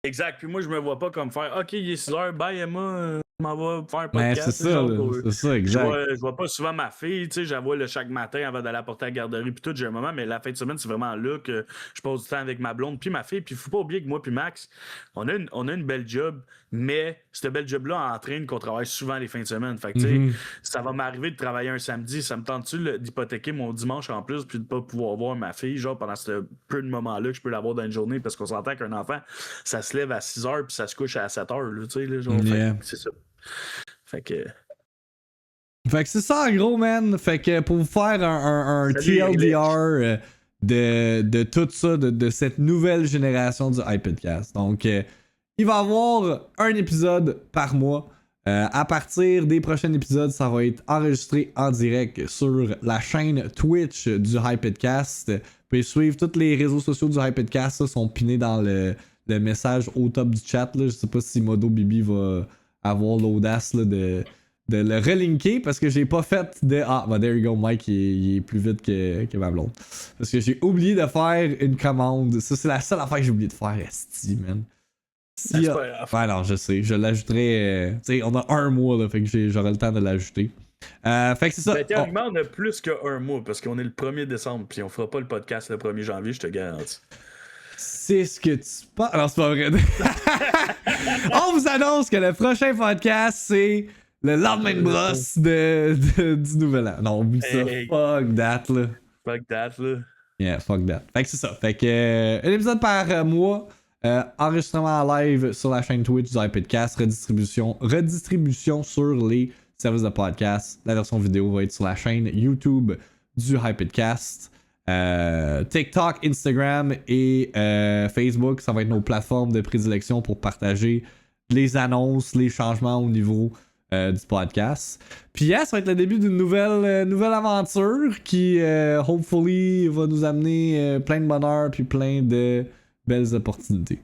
Exact. Puis moi, je me vois pas comme faire OK, il est 6h, bye Emma, je m'en vais faire un podcast. Mais c'est ça, c'est ça, exact. Je vois pas souvent ma fille, tu sais, je la vois chaque matin avant d'aller la porter à la garderie, puis tout, j'ai un moment, mais la fin de semaine, c'est vraiment là que je passe du temps avec ma blonde, puis ma fille. Puis faut pas oublier que moi, puis Max, on a une belle job, mais cette belle job-là entraîne qu'on travaille souvent les fins de semaine. Fait que, tu sais, ça va m'arriver de travailler un samedi, ça me tente-tu d'hypothéquer mon dimanche en plus, puis de pas pouvoir voir ma fille, genre pendant ce peu de moments-là que je peux l'avoir dans une journée, parce qu'on s'entend qu'un enfant, ça se lève à 6h, puis ça se couche à 7h, tu sais, là, genre, c'est ça. Fait que c'est ça en gros, man. Fait que pour vous faire un TLDR, de tout ça, de cette nouvelle génération du iPodcast. Donc, il va y avoir un épisode par mois. À partir des prochains épisodes, ça va être enregistré en direct sur la chaîne Twitch du Hypedcast. Vous pouvez suivre tous les réseaux sociaux du Hypedcast, ça, sont pinés dans le message au top du chat. Là. Je sais pas si Modo Bibi va avoir l'audace là, de le relinker parce que j'ai pas fait de... Ah, bah there you go, Mike, il est plus vite que ma blonde. Parce que j'ai oublié de faire une commande. Ça, c'est la seule affaire que j'ai oublié de faire, esti, man. C'est pas grave. Ouais, non, je sais. Je l'ajouterai. Tu sais, on a un mois, là, fait que j'aurai le temps de l'ajouter. Fait que c'est ça. Mais théoriquement, on a plus qu'un mois parce qu'on est le 1er décembre, puis on fera pas le podcast le 1er janvier, je te garantis. C'est ce que tu penses. Alors, c'est pas vrai. On vous annonce que le prochain podcast, c'est le lendemain de brosse du nouvel an. Non, oublie ça. Fuck that, là. Fuck that, là. Yeah, fuck that. Fait que c'est ça. Fait que un épisode par mois. Enregistrement en live sur la chaîne Twitch du iPodcast, redistribution sur les services de podcast. La version vidéo va être sur la chaîne YouTube du iPodcast. TikTok, Instagram et Facebook, ça va être nos plateformes de prédilection pour partager les annonces, les changements au niveau du podcast. Puis ça va être le début d'une nouvelle aventure qui, hopefully, va nous amener plein de bonheur puis plein de belles opportunités.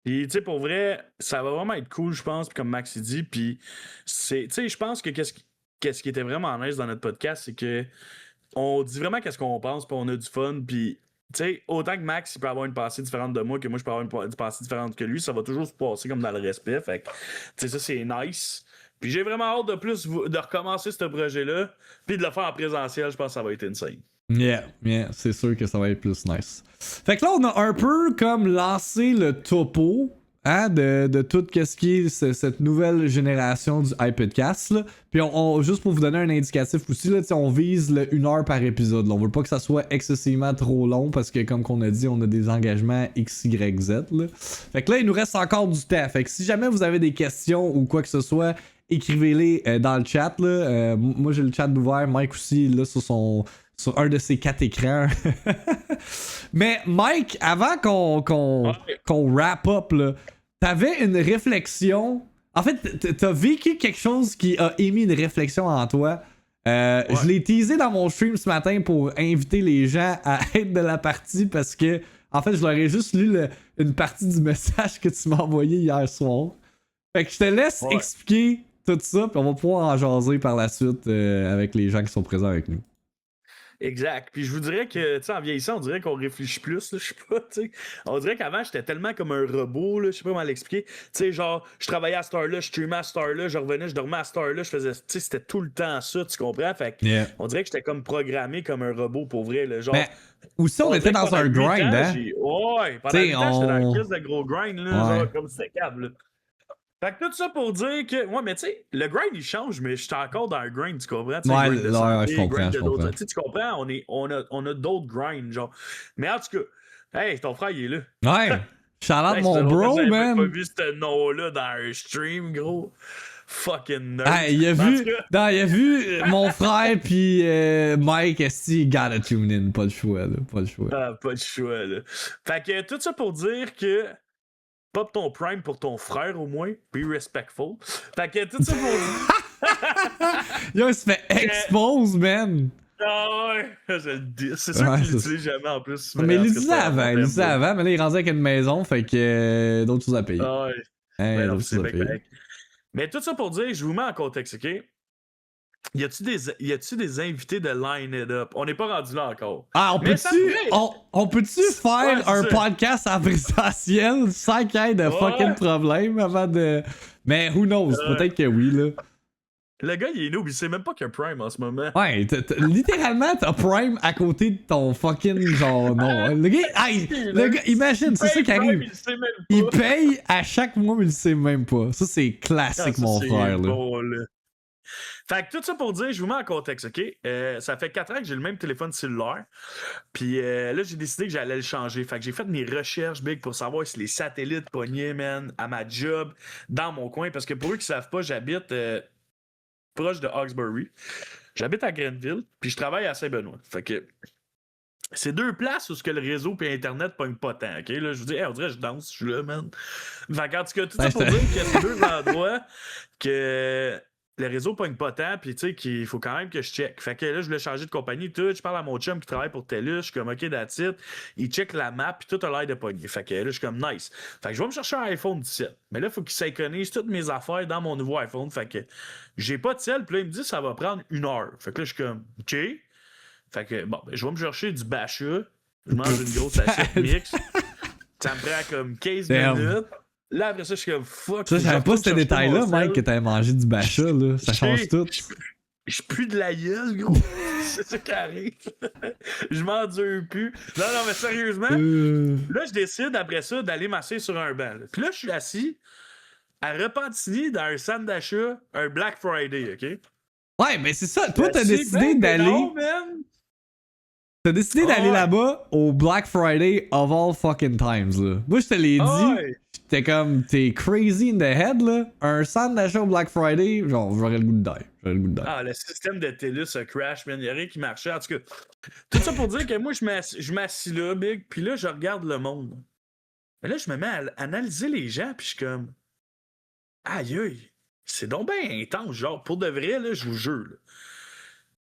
Puis, tu sais, pour vrai, ça va vraiment être cool, je pense, puis comme Max dit. Puis, tu sais, je pense que qu'est-ce qui était vraiment nice dans notre podcast, c'est que on dit vraiment qu'est-ce qu'on pense, puis on a du fun. Puis, tu sais, autant que Max, il peut avoir une pensée différente de moi, que moi, je peux avoir une pensée différente que lui, ça va toujours se passer comme dans le respect. Fait que, tu sais, ça, c'est nice. Puis, j'ai vraiment hâte de recommencer ce projet-là, puis de le faire en présentiel. Je pense que ça va être insane. Yeah, c'est sûr que ça va être plus nice. Fait que là, on a un peu comme lancé le topo hein, de tout ce qui est cette nouvelle génération du iPodcast. Là. Puis juste pour vous donner un indicatif aussi, là, on vise le 1 heure par épisode. Là. On veut pas que ça soit excessivement trop long parce que comme qu'on a dit, on a des engagements XYZ. Là. Fait que là, il nous reste encore du temps. Fait que si jamais vous avez des questions ou quoi que ce soit, écrivez-les dans le chat. Là. Moi, j'ai le chat ouvert. Mike aussi, là, sur un de ces 4 écrans. Mais Mike, avant qu'on wrap up, là, t'avais une réflexion. En fait, t'as vécu quelque chose qui a émis une réflexion en toi. Je l'ai teasé dans mon stream ce matin pour inviter les gens à être de la partie parce que, en fait, je leur ai juste lu une partie du message que tu m'as envoyé hier soir. Fait que je te laisse expliquer tout ça, puis on va pouvoir en jaser par la suite avec les gens qui sont présents avec nous. Exact. Puis je vous dirais que, tu sais, en vieillissant, on dirait qu'on réfléchit plus, là, je sais pas, tu sais. On dirait qu'avant, j'étais tellement comme un robot, là, je sais pas comment l'expliquer. Tu sais, genre, je travaillais à cette heure-là, je streamais à cette heure-là, je revenais, je dormais à cette heure-là, je faisais, tu sais, c'était tout le temps ça, tu comprends? Fait que, on dirait que j'étais comme programmé comme un robot, pour vrai, là, genre... Mais aussi, on était dans un grind, hein? Ouais, pendant 8 ans, j'étais dans une crise de gros grind, là, genre, comme c'était câble, là. Fait que tout ça pour dire que, ouais, mais tu sais, le grind il change, mais je suis encore dans un grind, tu comprends? Ouais, je comprends. Tu comprends? On a d'autres grinds, genre. Mais en tout cas, hey, ton frère, il est là. Ouais, shout-out mon bro, man. J'ai pas vu ce nom-là dans un stream, gros. Fucking nerd. Hey, il a vu mon frère pis Mike, esti, gotta tune in. Pas le choix, là. Pas le choix. Ah, pas le choix, là. Fait que tout ça pour dire que pop ton prime pour ton frère au moins. Be respectful. Fait que tout ça pour dire. Yo, il se fait expose, man. Ah ouais, c'est sûr qu'il l'utilise jamais en plus. Mais il l'utilisait avant, mais là il est rendu avec une maison, fait que d'autres choses à payer. Ah ouais. Hey, d'autres choses à payer. Mais tout ça pour dire, je vous mets en contexte, ok? Y a-tu des invités de Line It Up? On n'est pas rendu là encore. Ah, on peut-tu faire un podcast en présentiel sans qu'il y ait de fucking problème avant de. Mais who knows? Peut-être que oui, là. Le gars, il est noob, il sait même pas qu'il y a Prime en ce moment. Ouais, littéralement, t'as Prime à côté de ton fucking genre non. Le gars, imagine, c'est ça qui arrive. Il paye à chaque mois, mais il le sait même pas. Ça, c'est classique, mon frère. Bon, là. Fait que tout ça pour dire, je vous mets en contexte, ok? Ça fait 4 ans que j'ai le même téléphone cellulaire. Puis là, j'ai décidé que j'allais le changer. Fait que j'ai fait mes recherches big pour savoir si les satellites pognaient, man, à ma job, dans mon coin. Parce que pour eux qui savent pas, j'habite proche de Hawkesbury. J'habite à Grenville, puis je travaille à Saint-Benoît. Fait que c'est deux places où ce que le réseau et Internet pognent pas tant, ok? Là, je vous dis, hey, on dirait que je danse, je suis là, man. Fait qu'en tout cas, tout ça pour dire que c'est deux endroits que le réseau pogne pas tant, puis tu sais, qu'il faut quand même que je check. Fait que là, je voulais changer de compagnie, tout. Je parle à mon chum qui travaille pour TELUS, je suis comme, ok, that's it. Il check la map, puis tout a l'air de pogner. Fait que là, je suis comme, nice. Fait que je vais me chercher un iPhone 17. Mais là, il faut qu'il synchronise toutes mes affaires dans mon nouveau iPhone. Fait que j'ai pas de sel, puis là, il me dit, ça va prendre 1 heure. Fait que là, je suis comme, ok. Fait que, bon, ben, je vais me chercher du Bacha. Je mange une grosse assiette mix. Ça me prend comme 15 minutes. Là, après ça, je suis comme fuck. Ça, je savais pas ce détail-là, Mike, que t'avais mangé du Bacha, là. Ça change tout. Je pue de la gueule, gros. C'est ça qui arrive. Je m'endure plus. Non, mais sérieusement, là, je décide après ça d'aller m'asseoir sur un banc. Là. Puis là, je suis assis à Repentigny dans un centre d'achat, un Black Friday, OK? Ouais, mais c'est ça. Toi, t'as décidé d'aller. Non, man. T'as décidé d'aller là-bas au Black Friday of all fucking times, là. Moi, je te l'ai dit. J'étais comme, t'es crazy in the head, là. Un centre d'achat au Black Friday, genre, j'aurais le goût de die. Ah, le système de TELUS a crash, man. Y'a rien qui marchait. En tout cas, tout ça pour dire que moi, je m'assis là, big, puis là, je regarde le monde. Mais là, je me mets à analyser les gens, puis je suis comme, aïe, c'est donc bien intense. Genre, pour de vrai, là, je vous jure, là.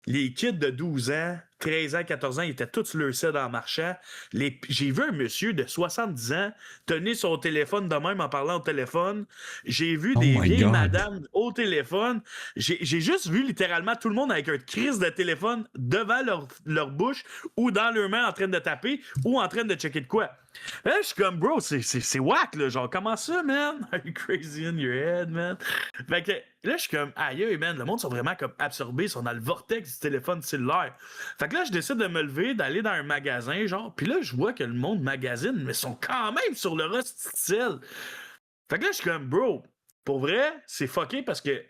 Les kids de 12 ans, 13 ans, 14 ans, ils étaient tous sur leur set en marchant. J'ai vu un monsieur de 70 ans tenir son téléphone de même en parlant au téléphone. J'ai vu des vieilles madames au téléphone. J'ai juste vu littéralement tout le monde avec un crise de téléphone devant leur bouche ou dans leurs mains en train de taper ou en train de checker de quoi. Là, je suis comme, bro, c'est whack, là. Genre, comment ça, man? Are you crazy in your head, man? Fait que là, je suis comme, aïe, man, le monde sont vraiment comme absorbés, ils sont dans le vortex du téléphone cellulaire. Fait que là, je décide de me lever, d'aller dans un magasin, genre, puis là, je vois que le monde magasine, mais sont quand même sur le rosticelle. Fait que là, je suis comme, bro, pour vrai, c'est fucké parce que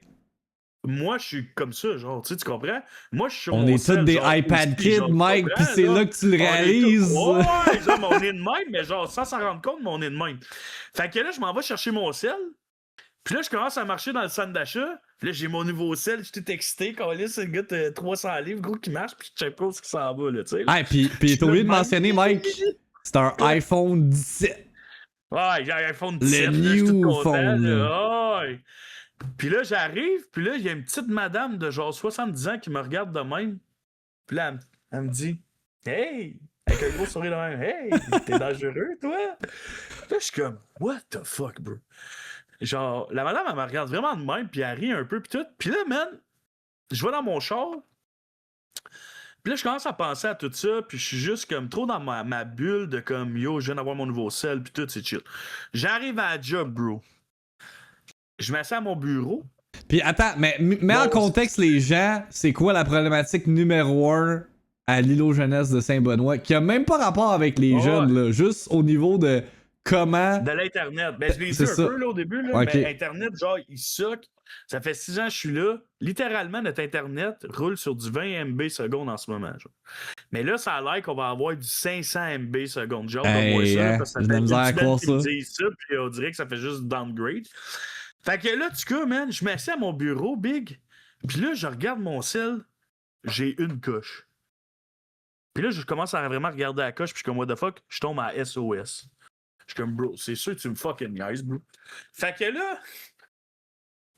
moi, je suis comme ça, genre, tu comprends? Moi, je suis sur on mon est tous des genre, iPad aussi, kids, genre, Mike, pis c'est là que tu le réalises. Ouais, genre, on est de même, mais genre, sans s'en rendre compte, mais on est de même. Fait que là, je m'en vais chercher mon sel. Puis là, je commence à marcher dans le centre d'achat. Puis là, j'ai mon nouveau sel, je suis excité. Quand là, c'est le gars de 300 livres, gros, qui marche, puis je sais pas ce qui s'en va, là, tu sais. Ah, puis t'as oublié de mentionner, Mike, c'est un iPhone 17. Ouais, j'ai un iPhone 17, le là, je suis tout new content, phone, là. Ouais. Puis là, j'arrive, puis là, il y a une petite madame de genre 70 ans qui me regarde de même. Puis là, elle me dit, hey, avec un gros sourire de même, hey, t'es dangereux, toi? Là, je suis comme, what the fuck, bro? Genre, la madame, elle me regarde vraiment de même, puis elle rit un peu, puis tout. Puis là, man, je vais dans mon char. Puis là, je commence à penser à tout ça, puis je suis juste comme trop dans ma bulle de comme, yo, je viens d'avoir mon nouveau sel, puis tout, c'est chill. J'arrive à la job, bro. Je m'assieds à mon bureau. Puis attends, mais mets en contexte les gens, c'est quoi la problématique numéro 1 à l'îlot jeunesse de Saint-Benoît, qui a même pas rapport avec les jeunes, là, juste au niveau de comment... De l'Internet. Ben, je l'ai dit un peu là, au début, là, okay. Mais Internet, genre, il suck. Ça fait 6 ans que je suis là. Littéralement, notre Internet roule sur du 20 MB seconde en ce moment. Genre. Mais là, ça a l'air qu'on va avoir du 500 MB seconde. Genre, hey, moi ça, parce que ça fait une semaine qu'ils me disent ça, puis on dirait que ça fait juste downgrade. Fait que là, tu cas, man, je m'assieds à mon bureau, big, puis là, je regarde mon cell, j'ai une coche. Puis là, je commence à vraiment regarder la coche, puis je suis comme, what the fuck, je tombe à SOS. Je suis comme, bro, c'est sûr que tu me fucking nice, bro. Fait que là,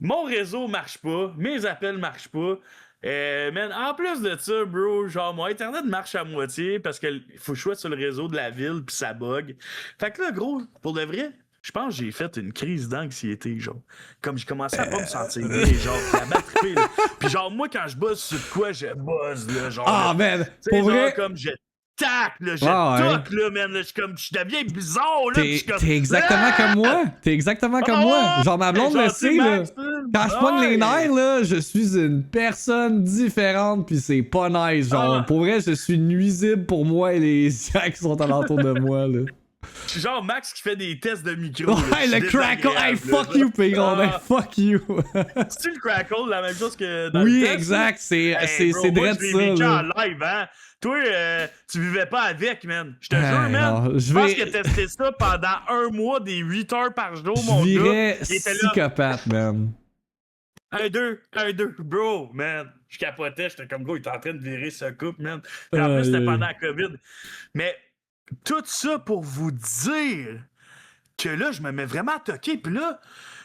mon réseau marche pas, mes appels marchent pas. Man, en plus de ça, bro, genre, mon Internet marche à moitié parce qu'il faut que je sois sur le réseau de la ville, puis ça bug. Fait que là, gros, pour de vrai, je pense que j'ai fait une crise d'anxiété, genre. Comme j'ai commencé à pas me sentir bien, genre, la batterie, là. Puis genre, moi, quand je bosse sur quoi, je bosse, là, genre. Ah, man, pour vrai... comme je tac, là, je toque, là, man, là, je deviens bizarre, là. T'es exactement comme moi. T'es exactement comme moi. Genre, ma blonde le sait, là. Quand je pogne les nerfs, là, je suis une personne différente, pis c'est pas nice. Genre, pour vrai, je suis nuisible pour moi et les gens qui sont alentour de moi, là. Je suis genre Max qui fait des tests de micro. Ouais, le crackle. Hey, fuck you, Payron. Hey, fuck you. C'est-tu le crackle, la même chose que dans oui, le test? Exact. C'est drôle ça. Vécu en live, hein. Toi, tu vivais pas avec, man. Je te jure, man. Je pense que t'as testé ça pendant 1 mois, des 8 heures par jour, mon gars. Je virais psychopathe, man. un, deux, bro, man. Je capotais, j'étais comme, gros, il était en train de virer sa coupe, man. Puis en plus, c'était pendant la COVID. Mais tout ça pour vous dire que là, je me mets vraiment à toquer. Puis là,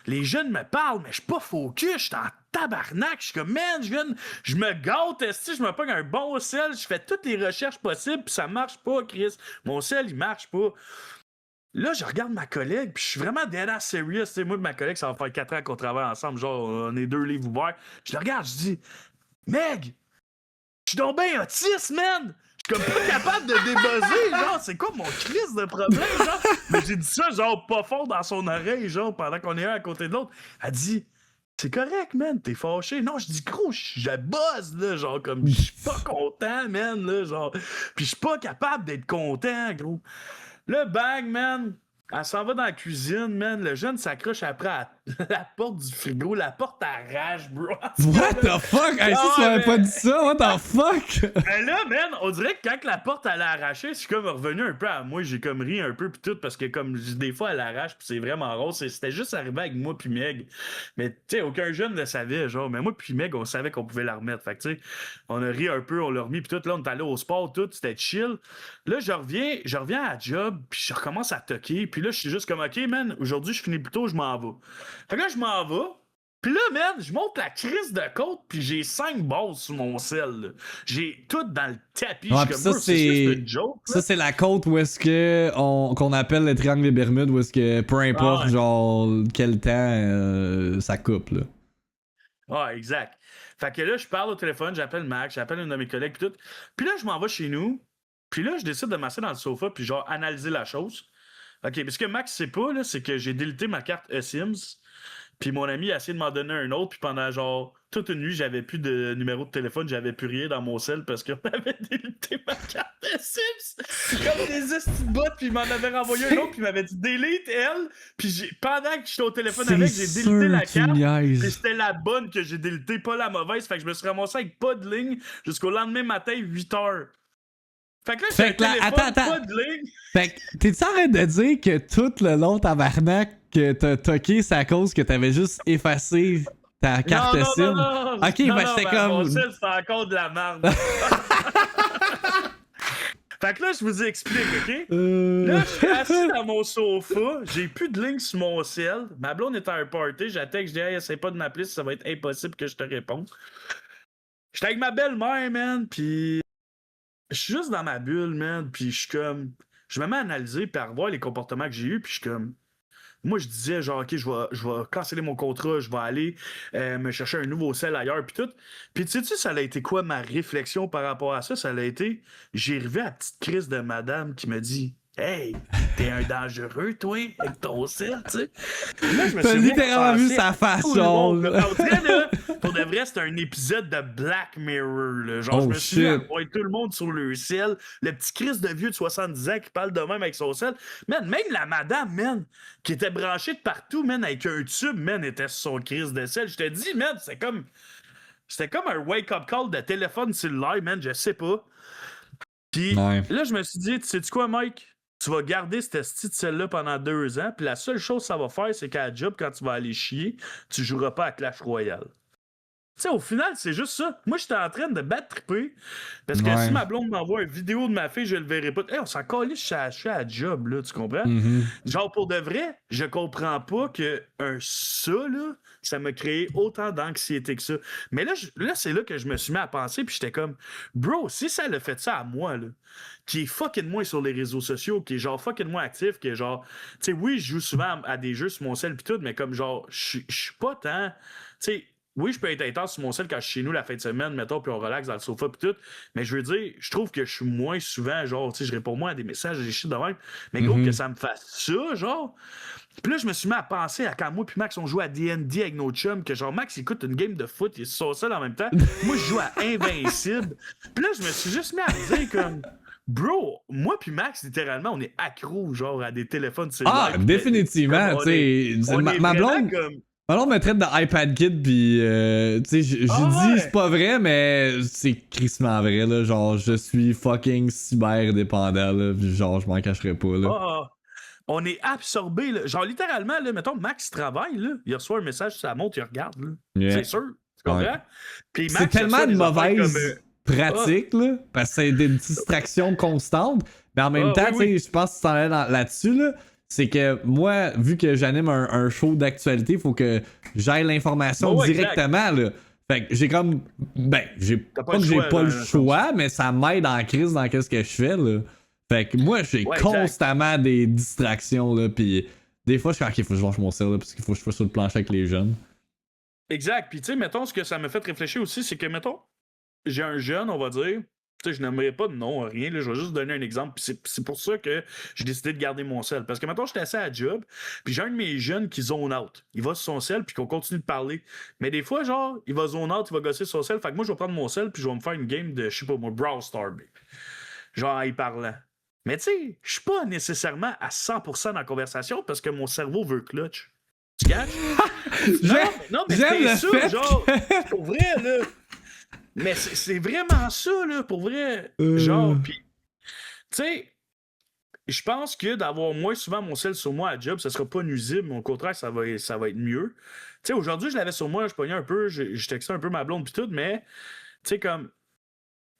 les jeunes me parlent, mais je suis pas focus, je suis en tabarnak. Je suis comme, man, je me gâte, je me pogne un bon sel, je fais toutes les recherches possibles, puis ça marche pas, Chris. Mon sel, il marche pas. Là, je regarde ma collègue, puis je suis vraiment dead ass serious. T'sais, moi et ma collègue, ça va faire 4 ans qu'on travaille ensemble, genre, on est 2 livres ouverts. Je le regarde, je dis, Meg, je suis donc bien autiste, man! Je suis comme pas capable de débuzzer, genre, c'est quoi mon crise de problème, genre? Mais j'ai dit ça, genre, pas fort dans son oreille, genre, pendant qu'on est un à côté de l'autre. Elle dit, c'est correct, man, t'es fâché. Non, je dis, gros, je buzz, là, genre, comme, je suis pas content, man, là, genre. Puis je suis pas capable d'être content, gros. Le bang, man, elle s'en va dans la cuisine, man. Le jeune s'accroche après à la porte du frigo. La porte arrache, bro. What the fuck? Hey, si tu m'avais pas dit ça, what the fuck? Mais là, man, on dirait que quand la porte elle a arraché, c'est comme revenu un peu à moi. J'ai comme ri un peu pis tout parce que comme des fois elle arrache pis c'est vraiment rose. C'était juste arrivé avec moi pis Meg. Mais tu sais, aucun jeune ne le savait, genre. Mais moi pis Meg, on savait qu'on pouvait la remettre. Fait que tu sais, on a ri un peu, on l'a remis pis tout. Là, on est allé au sport, tout, c'était chill. Là, je reviens à la job pis je recommence à toquer. Puis là, je suis juste comme, OK, man, aujourd'hui, je finis plus tôt, je m'en vais. Fait que là, je m'en vais. Puis là, man, je monte la crise de côte, puis j'ai 5 bases sur mon sel. Là. J'ai tout dans le tapis. Ouais, Je suis ça, comme, c'est une joke. Ça, c'est la côte où est-ce que qu'on appelle le triangle des Bermudes, où est-ce que peu importe, genre, quel temps, ça coupe, là. Ouais, exact. Fait que là, je parle au téléphone, j'appelle Max, j'appelle une de mes collègues, puis tout. Puis là, je m'en vais chez nous. Puis là, je décide de m'asseoir dans le sofa, puis genre, analyser la chose. OK, mais ce que Max sait pas, là, c'est que j'ai délité ma carte eSIMS. Puis mon ami a essayé de m'en donner un autre, puis pendant genre toute une nuit, j'avais plus de numéro de téléphone, j'avais plus rien dans mon cell parce qu'on avait délité ma carte Sims. Comme des bots, puis il m'en avait renvoyé un autre, puis il m'avait dit delete elle. Puis pendant que j'étais au téléphone avec, j'ai délité la carte. Puis c'était la bonne que j'ai délité, pas la mauvaise. Fait que je me suis ramassé avec pas de ligne jusqu'au lendemain matin, 8h. Fait que là, j'ai téléphone, pas de ligne. Fait que t'es-tu en train de dire que tout le long tabarnak que t'as toqué, c'est à cause que t'avais juste effacé ta carte SIM? Non. Ok, ben c'était comme. Mon sel, c'était encore de la merde. Fait que là, je vous explique, ok? Là, je suis assis dans mon sofa, j'ai plus de ligne sur mon sel. Ma blonde est à un party, j'attends que je dis, hey, essaie pas de m'appeler, ça va être impossible que je te réponde. J'étais avec ma belle-mère, man, pis. Je suis juste dans ma bulle, man, puis je suis comme. Je me mets à analyser puis à revoir les comportements que j'ai eus, puis je suis comme. Moi, je disais, genre, OK, je vais canceller mon contrat, je vais aller me chercher un nouveau sel ailleurs, puis tout. Puis, tu sais-tu, ça a été quoi ma réflexion par rapport à ça? Ça a été, j'ai arrivé à la petite crise de madame qui me dit, hey, t'es un dangereux, toi, avec ton sel, tu sais. Là, je me suis littéralement vu sa façon. Pour de vrai, c'était un épisode de Black Mirror. Là. Genre, je me suis dit, envoyer tout le monde sur le sel. Le petit Chris de vieux de 70 ans qui parle de même avec son sel. Man, même la madame, man, qui était branchée de partout, man, avec un tube, man, était sur son Chris de sel. Je te dis, man, c'était comme un wake-up call de téléphone cellulaire, man, je sais pas. Puis là, je me suis dit, tu sais-tu quoi, Mike? Tu vas garder cette petite celle-là pendant 2 ans, puis la seule chose que ça va faire, c'est qu'à la job, quand tu vas aller chier, tu joueras pas à Clash Royale. Tu sais, au final, c'est juste ça. Moi, j'étais en train de battre triper. Parce que si ma blonde m'envoie une vidéo de ma fille, je le verrai pas. Hey, on s'en calisse, je suis à la job, là, tu comprends? Genre, pour de vrai, je comprends pas que ça, là, ça m'a créé autant d'anxiété que ça. Mais là, c'est là que je me suis mis à penser, puis j'étais comme, bro, si ça l'a fait ça à moi, là, qui est fucking moins sur les réseaux sociaux, qui est genre fucking moins actif, qui est genre, tu sais, oui, je joue souvent à des jeux sur mon cell, puis tout, mais comme genre, je suis pas tant, tu sais, oui, je peux être intense sur mon sel quand je suis chez nous la fin de semaine, mettons, puis on relaxe dans le sofa pis tout. Mais je veux dire, je trouve que je suis moins souvent, genre, tu sais, je réponds moins à des messages, des shit de même. Mais gros, que ça me fasse ça, genre. Puis là, je me suis mis à penser à quand moi puis Max, on joue à D&D avec nos chums, que genre, Max, il écoute une game de foot, il est sur son sel en même temps. Moi, je joue à Invincible. Puis là, je me suis juste mis à me dire comme... Bro, moi puis Max, littéralement, on est accro, genre, à des téléphones cellulaires. Ah, définitivement, tu sais. Ma blonde... Alors, on me traite de iPad Kid, pis tu sais, je dis c'est pas vrai, mais c'est crissement vrai, là. Genre, je suis fucking cyber dépendant, là. Genre, je m'en cacherai pas, là. On est absorbé, là. Genre, littéralement, là, mettons, Max travaille, là. Il reçoit un message sur sa montre, il regarde, là. Yeah. C'est sûr. Tu comprends? Ouais. Puis C'est Max, tellement de mauvaise comme, pratique, là, parce que c'est des distractions constantes. Mais en même temps, oui. je pense que tu t'en allais là-dessus, là. C'est que moi, vu que j'anime un show d'actualité, il faut que j'aille l'information directement, là. Fait que j'ai comme. Ben, j'ai pas que j'ai pas le choix, mais ça m'aide en crise dans qu'est-ce que je fais, là. Fait que moi, j'ai constamment des distractions, là. Pis des fois, je suis OK, faut que je lâche mon sel, là, parce qu'il faut que je fasse sur le plancher avec les jeunes. Exact. Puis, tu sais, mettons, ce que ça m'a fait réfléchir aussi, c'est que, mettons, j'ai un jeune, on va dire. Tu sais, je n'aimerais pas de nom, rien. Là, je vais juste donner un exemple. Puis c'est pour ça que j'ai décidé de garder mon sel. Parce que, mettons, j'étais assis à la job, puis j'ai un de mes jeunes qui zone out. Il va sur son sel, puis qu'on continue de parler. Mais des fois, genre, il va zone out, il va gosser sur son sel. Fait que moi, je vais prendre mon sel, puis je vais me faire une game de, je sais pas moi, Brawl Star. Genre, en y parlant. Mais tu sais, je suis pas nécessairement à 100% dans la conversation parce que mon cerveau veut clutch. Tu catches? non, mais c'est ça, genre, pour vrai, là. Mais c'est vraiment ça, là, pour vrai. Genre, pis, tu sais, je pense que d'avoir moins souvent mon sel sur moi à job, ça sera pas nuisible, mais au contraire, ça va être mieux. Tu sais, aujourd'hui, je l'avais sur moi, je pognais un peu, je textais un peu ma blonde pis tout, mais, tu sais, comme,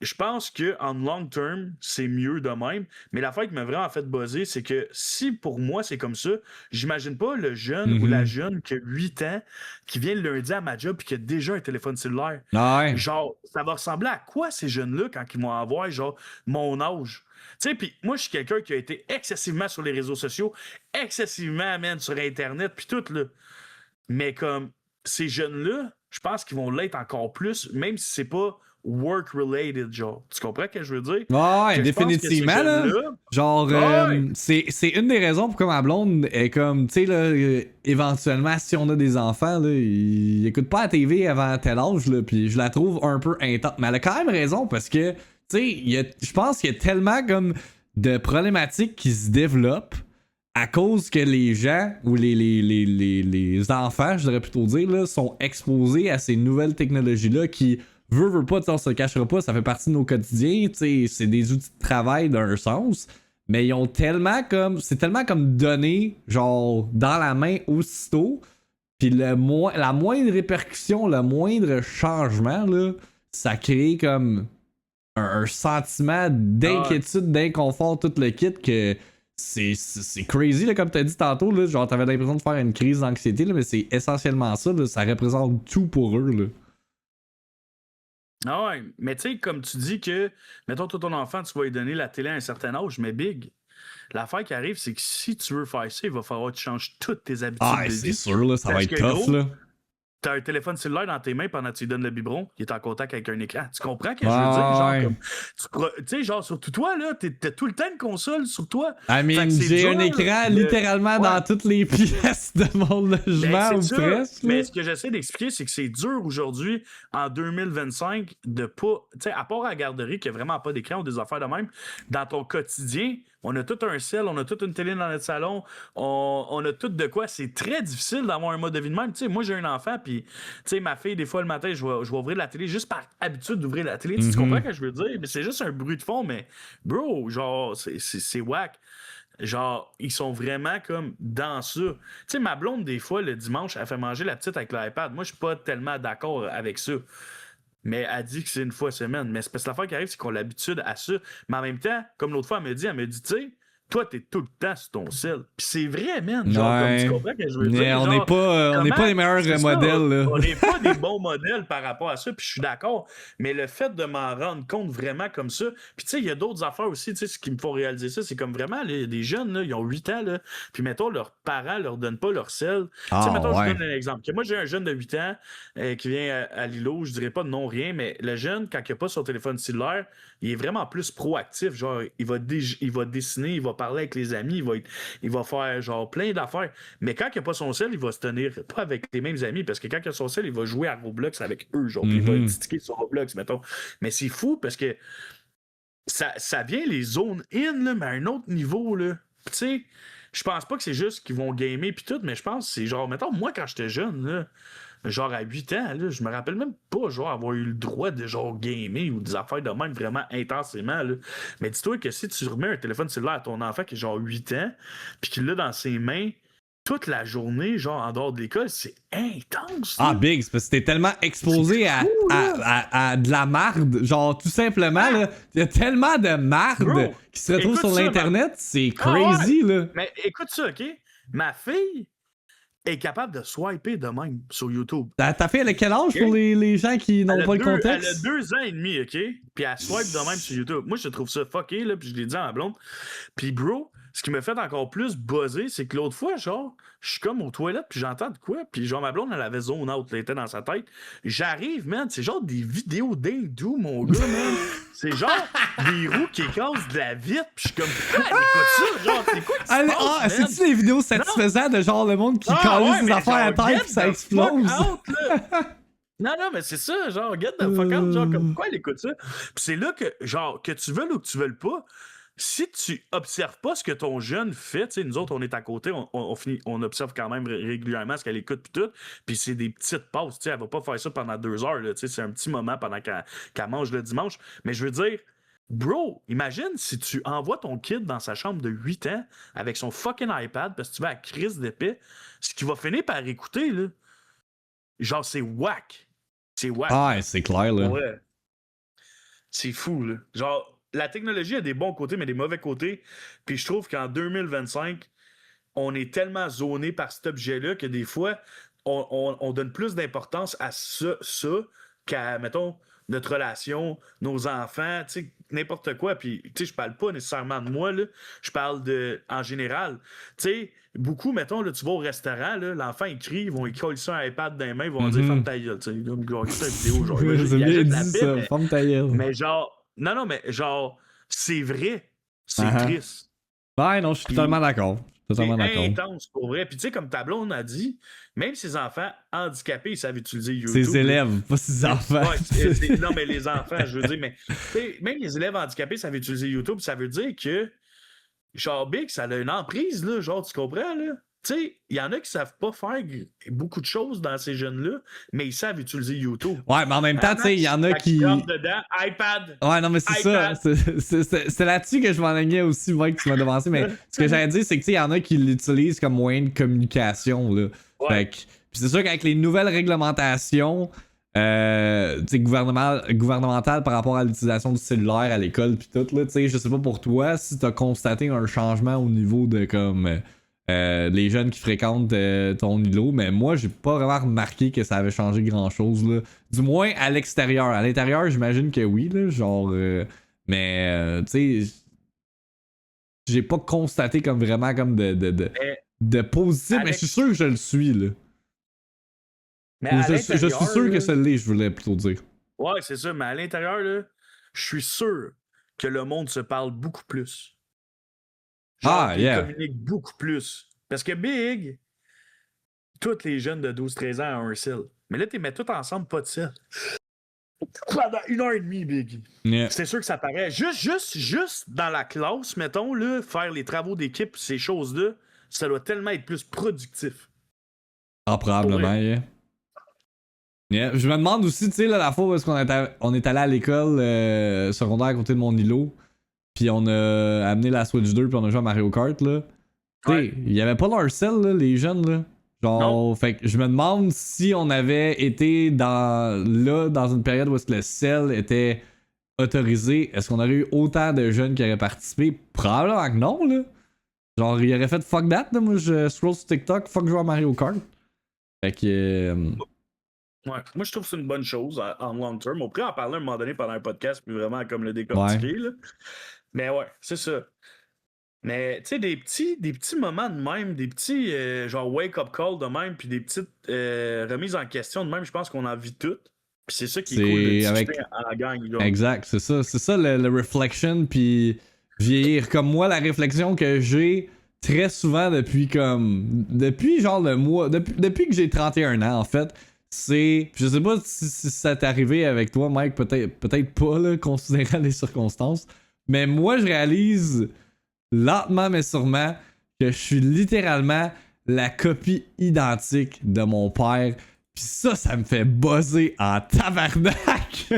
je pense qu'en long term, c'est mieux de même. Mais l'affaire qui m'a vraiment fait buzzer, c'est que si pour moi c'est comme ça, j'imagine pas le jeune ou la jeune qui a 8 ans, qui vient le lundi à ma job et qui a déjà un téléphone cellulaire. Ouais. Genre, ça va ressembler à quoi ces jeunes-là quand ils vont avoir genre mon âge? Tu sais, puis moi, je suis quelqu'un qui a été excessivement sur les réseaux sociaux, excessivement, man, sur Internet, puis tout, là. Mais comme ces jeunes-là, je pense qu'ils vont l'être encore plus, même si c'est pas work-related, genre. Tu comprends ce que je veux dire? Ouais, définitivement, là. Genre, c'est une des raisons pourquoi ma blonde est comme, tu sais, là, éventuellement, si on a des enfants, là, ils écoutent pas la TV avant tel âge, là, puis je la trouve un peu intense. Mais elle a quand même raison, parce que, tu sais, je pense qu'il y a tellement, comme, de problématiques qui se développent à cause que les gens, ou les enfants, je devrais plutôt dire, là, sont exposés à ces nouvelles technologies-là qui... Veut pas, on se le cachera pas, ça fait partie de nos quotidiens, c'est des outils de travail d'un sens, mais ils ont tellement comme, c'est tellement comme donné, genre, dans la main aussitôt, puis la moindre répercussion, le moindre changement, là, ça crée comme un sentiment d'inquiétude, d'inconfort, tout le kit, que c'est crazy, là, comme t'as dit tantôt, là, genre, t'avais l'impression de faire une crise d'anxiété, là, mais c'est essentiellement ça, là, ça représente tout pour eux, là. Ah ouais, mais tu sais, comme tu dis que, mettons, toi, ton enfant, tu vas lui donner la télé à un certain âge, mais big. L'affaire qui arrive, c'est que si tu veux faire ça, il va falloir que tu changes toutes tes habitudes de vie. C'est sûr, là, ça va être tough, là. T'as un téléphone cellulaire dans tes mains pendant que tu lui donnes le biberon, il est en contact avec un écran. Tu comprends ce que je veux dire? Genre, tu sais, genre, surtout toi, là, t'as tout le temps une console sur toi. J'ai un écran littéralement dans toutes les pièces de mon logement ou presque. Mais ce que j'essaie d'expliquer, c'est que c'est dur aujourd'hui, en 2025, de pas. Tu sais, à part à la garderie, qu'il n'y a vraiment pas d'écran ou des affaires de même, dans ton quotidien, on a tout un cell, on a toute une télé dans notre salon, on a tout de quoi. C'est très difficile d'avoir un mode de vie de même. Tu sais, moi, j'ai un enfant, puis, tu sais, ma fille, des fois, le matin, je vais ouvrir la télé juste par habitude d'ouvrir la télé. Tu comprends ce que je veux dire? Mais c'est juste un bruit de fond, mais, bro, genre, c'est whack. Genre, ils sont vraiment comme dans ça. Tu sais, ma blonde, des fois, le dimanche, elle fait manger la petite avec l'iPad. Moi, je suis pas tellement d'accord avec ça. Mais elle dit que c'est une fois semaine. Mais c'est parce que l'affaire qui arrive, c'est qu'on a l'habitude à ça. Mais en même temps, comme l'autre fois, elle me dit, tu sais, toi, t'es tout le temps sur ton sel. Puis c'est vrai, man. Genre, comme tu comprends que je veux dire. Mais on n'est pas les meilleurs modèles, là. On n'est pas des bons modèles par rapport à ça. Puis je suis d'accord. Mais le fait de m'en rendre compte vraiment comme ça. Puis tu sais, il y a d'autres affaires aussi. Tu sais, ce qui me faut réaliser ça, c'est comme vraiment des jeunes, là, ils ont 8 ans, là. Puis mettons, leurs parents leur donnent pas leur sel. Tu sais, mettons, je donne un exemple. Que moi, j'ai un jeune de 8 ans qui vient à Lilo. Je dirais pas de non rien, mais le jeune, quand il n'a pas son téléphone cellulaire, il est vraiment plus proactif. Genre, il va dessiner, il va parler avec les amis, il va faire genre plein d'affaires. Mais quand il n'a pas son sel, il va se tenir pas avec les mêmes amis, parce que quand il a son sel, il va jouer à Roblox avec eux, genre, puis il va ticker sur Roblox, mettons. Mais c'est fou parce que ça vient les zones in, là, mais à un autre niveau, là. Tu sais, je pense pas que c'est juste qu'ils vont gamer puis tout, mais je pense que c'est genre, mettons, moi, quand j'étais jeune, là, genre à 8 ans, là, je me rappelle même pas genre avoir eu le droit de genre gamer ou des affaires de même vraiment intensément. Là. Mais dis-toi que si tu remets un téléphone cellulaire à ton enfant qui a genre 8 ans, puis qu'il l'a dans ses mains toute la journée, genre en dehors de l'école, c'est intense. Ah, Là. Big, c'est parce que t'es tellement exposé à de la marde. Genre, tout simplement, là, il y a tellement de marde Bro, qui se retrouve écoute sur ça, l'Internet, c'est Ah ouais. crazy, là. Mais écoute ça, OK? Ma fille est capable de swiper de même sur YouTube. T'as fait à quel âge Ok. pour les gens qui n'ont pas le Elle a contexte? 2 ans et demi, OK? Puis elle swipe de même sur YouTube. Moi, je trouve ça fucké, là, puis je l'ai dit à ma blonde. Puis, bro, ce qui me fait encore plus buzzer, c'est que l'autre fois, genre, je suis comme aux toilettes, puis j'entends de quoi, puis genre, ma blonde, elle avait zone out, elle était dans sa tête. J'arrive, man, c'est genre des vidéos d'hindous, mon gars, man. C'est genre des roues qui cassent de la vitre, puis je suis comme, pourquoi elle écoute ça? Genre, c'est quoi qui se passe, man? C'est-tu les vidéos satisfaisantes de genre le monde qui calisse ses mais affaires à genre, terre get puis ça the explose? fuck out, là. Non, mais c'est ça, genre, get the fuck out, genre, comme, pourquoi elle écoute ça? Puis c'est là que, genre, que tu veuilles ou que tu veuilles pas, si tu observes pas ce que ton jeune fait, tu sais, nous autres, on est à côté, on observe quand même régulièrement ce qu'elle écoute pis tout, puis c'est des petites pauses, tu sais, elle va pas faire ça pendant 2 heures, là, tu sais, c'est un petit moment pendant qu'elle mange le dimanche, mais je veux dire, bro, imagine si tu envoies ton kid dans sa chambre de 8 ans avec son fucking iPad parce que tu vas à la crise d'épée, ce qu'il va finir par écouter, là, genre, c'est whack. C'est whack. Ah, c'est clair, là. Ouais. C'est fou, là. Genre, la technologie a des bons côtés, mais des mauvais côtés. Puis je trouve qu'en 2025, on est tellement zoné par cet objet-là que des fois, on donne plus d'importance à ça qu'à, mettons, notre relation, nos enfants, tu sais, n'importe quoi. Puis, tu sais, je parle pas nécessairement de moi, là. Je parle en général. Tu sais, beaucoup, mettons, là, tu vas au restaurant, là, l'enfant, il crie, ils vont coller ça un iPad dans les mains, ils vont dire « Ferme ta gueule », tu sais. Là, ils vont écouter une vidéo, genre, C'est il bien ajoute la dit, paix, ça. Ferme ta gueule. mais genre, non, mais genre, c'est vrai. C'est triste. Ouais, non, je suis totalement d'accord. C'est intense, pour vrai. Puis tu sais, comme ta blonde a dit, même ses enfants handicapés, ils savent utiliser YouTube. Ses élèves, pas ses enfants. Ouais, non, mais les enfants, je veux dire, mais même les élèves handicapés savent utiliser YouTube. Ça veut dire que, genre, Big, ça a une emprise, là, genre, tu comprends, là? Tu sais, il y en a qui savent pas faire beaucoup de choses dans ces jeunes-là, mais ils savent utiliser YouTube. Ouais, mais en même temps, tu sais, il y en a qui. Dedans, iPad. Ouais, non, mais c'est ça. C'est là-dessus que je m'enlignais aussi, Mike, tu m'as devancé. Mais ce que j'allais dire, c'est que, tu sais, il y en a qui l'utilisent comme moyen de communication, là. Ouais. Fait que. Puis c'est sûr qu'avec les nouvelles réglementations, tu sais, gouvernementales par rapport à l'utilisation du cellulaire à l'école, puis tout, là, tu sais, je sais pas pour toi si t'as constaté un changement au niveau de, comme. Les jeunes qui fréquentent ton îlot, mais moi j'ai pas vraiment remarqué que ça avait changé grand chose là. Du moins à l'extérieur. À l'intérieur, j'imagine que oui, là, genre mais tu sais j'ai pas constaté comme vraiment comme de positif, mais je suis sûr que je le suis là. Mais je suis sûr que ça l'est, je voulais plutôt dire. Ouais, c'est ça, mais à l'intérieur, là, je suis sûr que le monde se parle beaucoup plus. Genre, ils communiquent beaucoup plus. Parce que Big, tous les jeunes de 12-13 ans ont un cell. Mais là, tu mets tout ensemble, pas de cell. Pendant 1h30, Big. Yeah. C'est sûr que ça paraît. Juste dans la classe, mettons, là, faire les travaux d'équipe, ces choses-là, ça doit tellement être plus productif. Ah, probablement, yeah. Yeah. Je me demande aussi, tu sais, la fois où on est allé à l'école secondaire à côté de mon îlot. Puis on a amené la Switch 2 puis on a joué à Mario Kart là. Ouais. Il y avait pas leur sel là, les jeunes là. Genre, non. Fait que je me demande si on avait été dans une période où est-ce que le sel était autorisé, est-ce qu'on aurait eu autant de jeunes qui auraient participé? Probablement que non là. Genre, il aurait fait fuck that là. Moi je scroll sur TikTok, fuck jouer à Mario Kart. Fait que ouais, moi je trouve que c'est une bonne chose en long term. On pourrait en parler à un moment donné pendant un podcast puis vraiment comme le décortiquer là. Mais ouais, c'est ça. Mais tu sais, des petits moments de même, des petits genre wake-up call de même, puis des petites remises en question de même, je pense qu'on en vit toutes. Puis c'est ça qui est cool de discuter en gang. Genre. Exact, c'est ça. C'est ça le reflection, puis vieillir. Comme moi, la réflexion que j'ai très souvent depuis genre le mois, depuis que j'ai 31 ans en fait, c'est, je sais pas si ça t'est arrivé avec toi, Mike, peut-être pas, là, considérant les circonstances. Mais moi, je réalise lentement mais sûrement que je suis littéralement la copie identique de mon père. Pis ça me fait buzzer en tabarnak!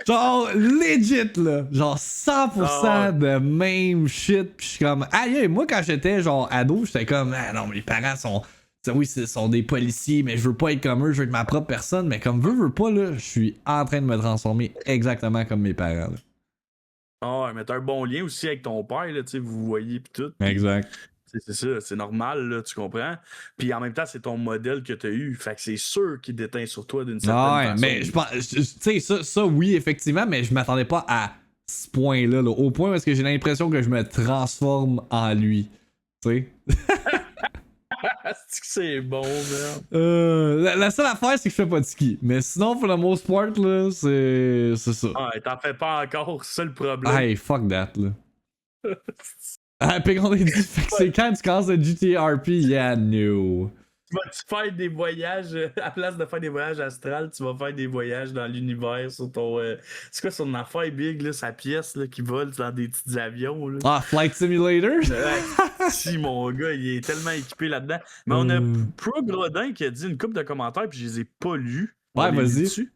Genre, legit, là. Genre, 100% de même shit. Pis je suis comme, aïe, moi, quand j'étais, genre, ado, j'étais comme, ah non, mes parents sont. Oui, ce sont des policiers, mais je veux pas être comme eux, je veux être ma propre personne. Mais comme veux pas, là, je suis en train de me transformer exactement comme mes parents, là. Ah ouais, mais t'as un bon lien aussi avec ton père, là, tu sais, vous voyez pis tout. Exact. C'est ça, c'est normal, là, tu comprends? Puis en même temps, c'est ton modèle que t'as eu. Fait que c'est sûr qu'il déteint sur toi d'une certaine Ah ouais, façon. mais je pense, tu sais, ça, oui, effectivement, mais je m'attendais pas à ce point-là, là, au point où est-ce que j'ai l'impression que je me transforme en lui, tu sais. C'est bon, man. La seule affaire, c'est que je fais pas de ski, mais sinon, pour le most part, là, c'est ça. Ouais, t'en fais pas encore, c'est ça le problème. Hey, fuck that, là. Ah, puis on a dit, fait que c'est quand tu casses le GTRP, yeah, no. Tu vas-tu faire des voyages, à place de faire des voyages astrales, tu vas faire des voyages dans l'univers sur ton. C'est quoi son affaire big, là, sa pièce là, qui vole dans des petits avions, là? Ah, Flight Simulator? Si, mon gars, il est tellement équipé là-dedans. Mais on a Pro Grodin qui a dit une couple de commentaires, puis je les ai pas lus. Ouais, vas-y.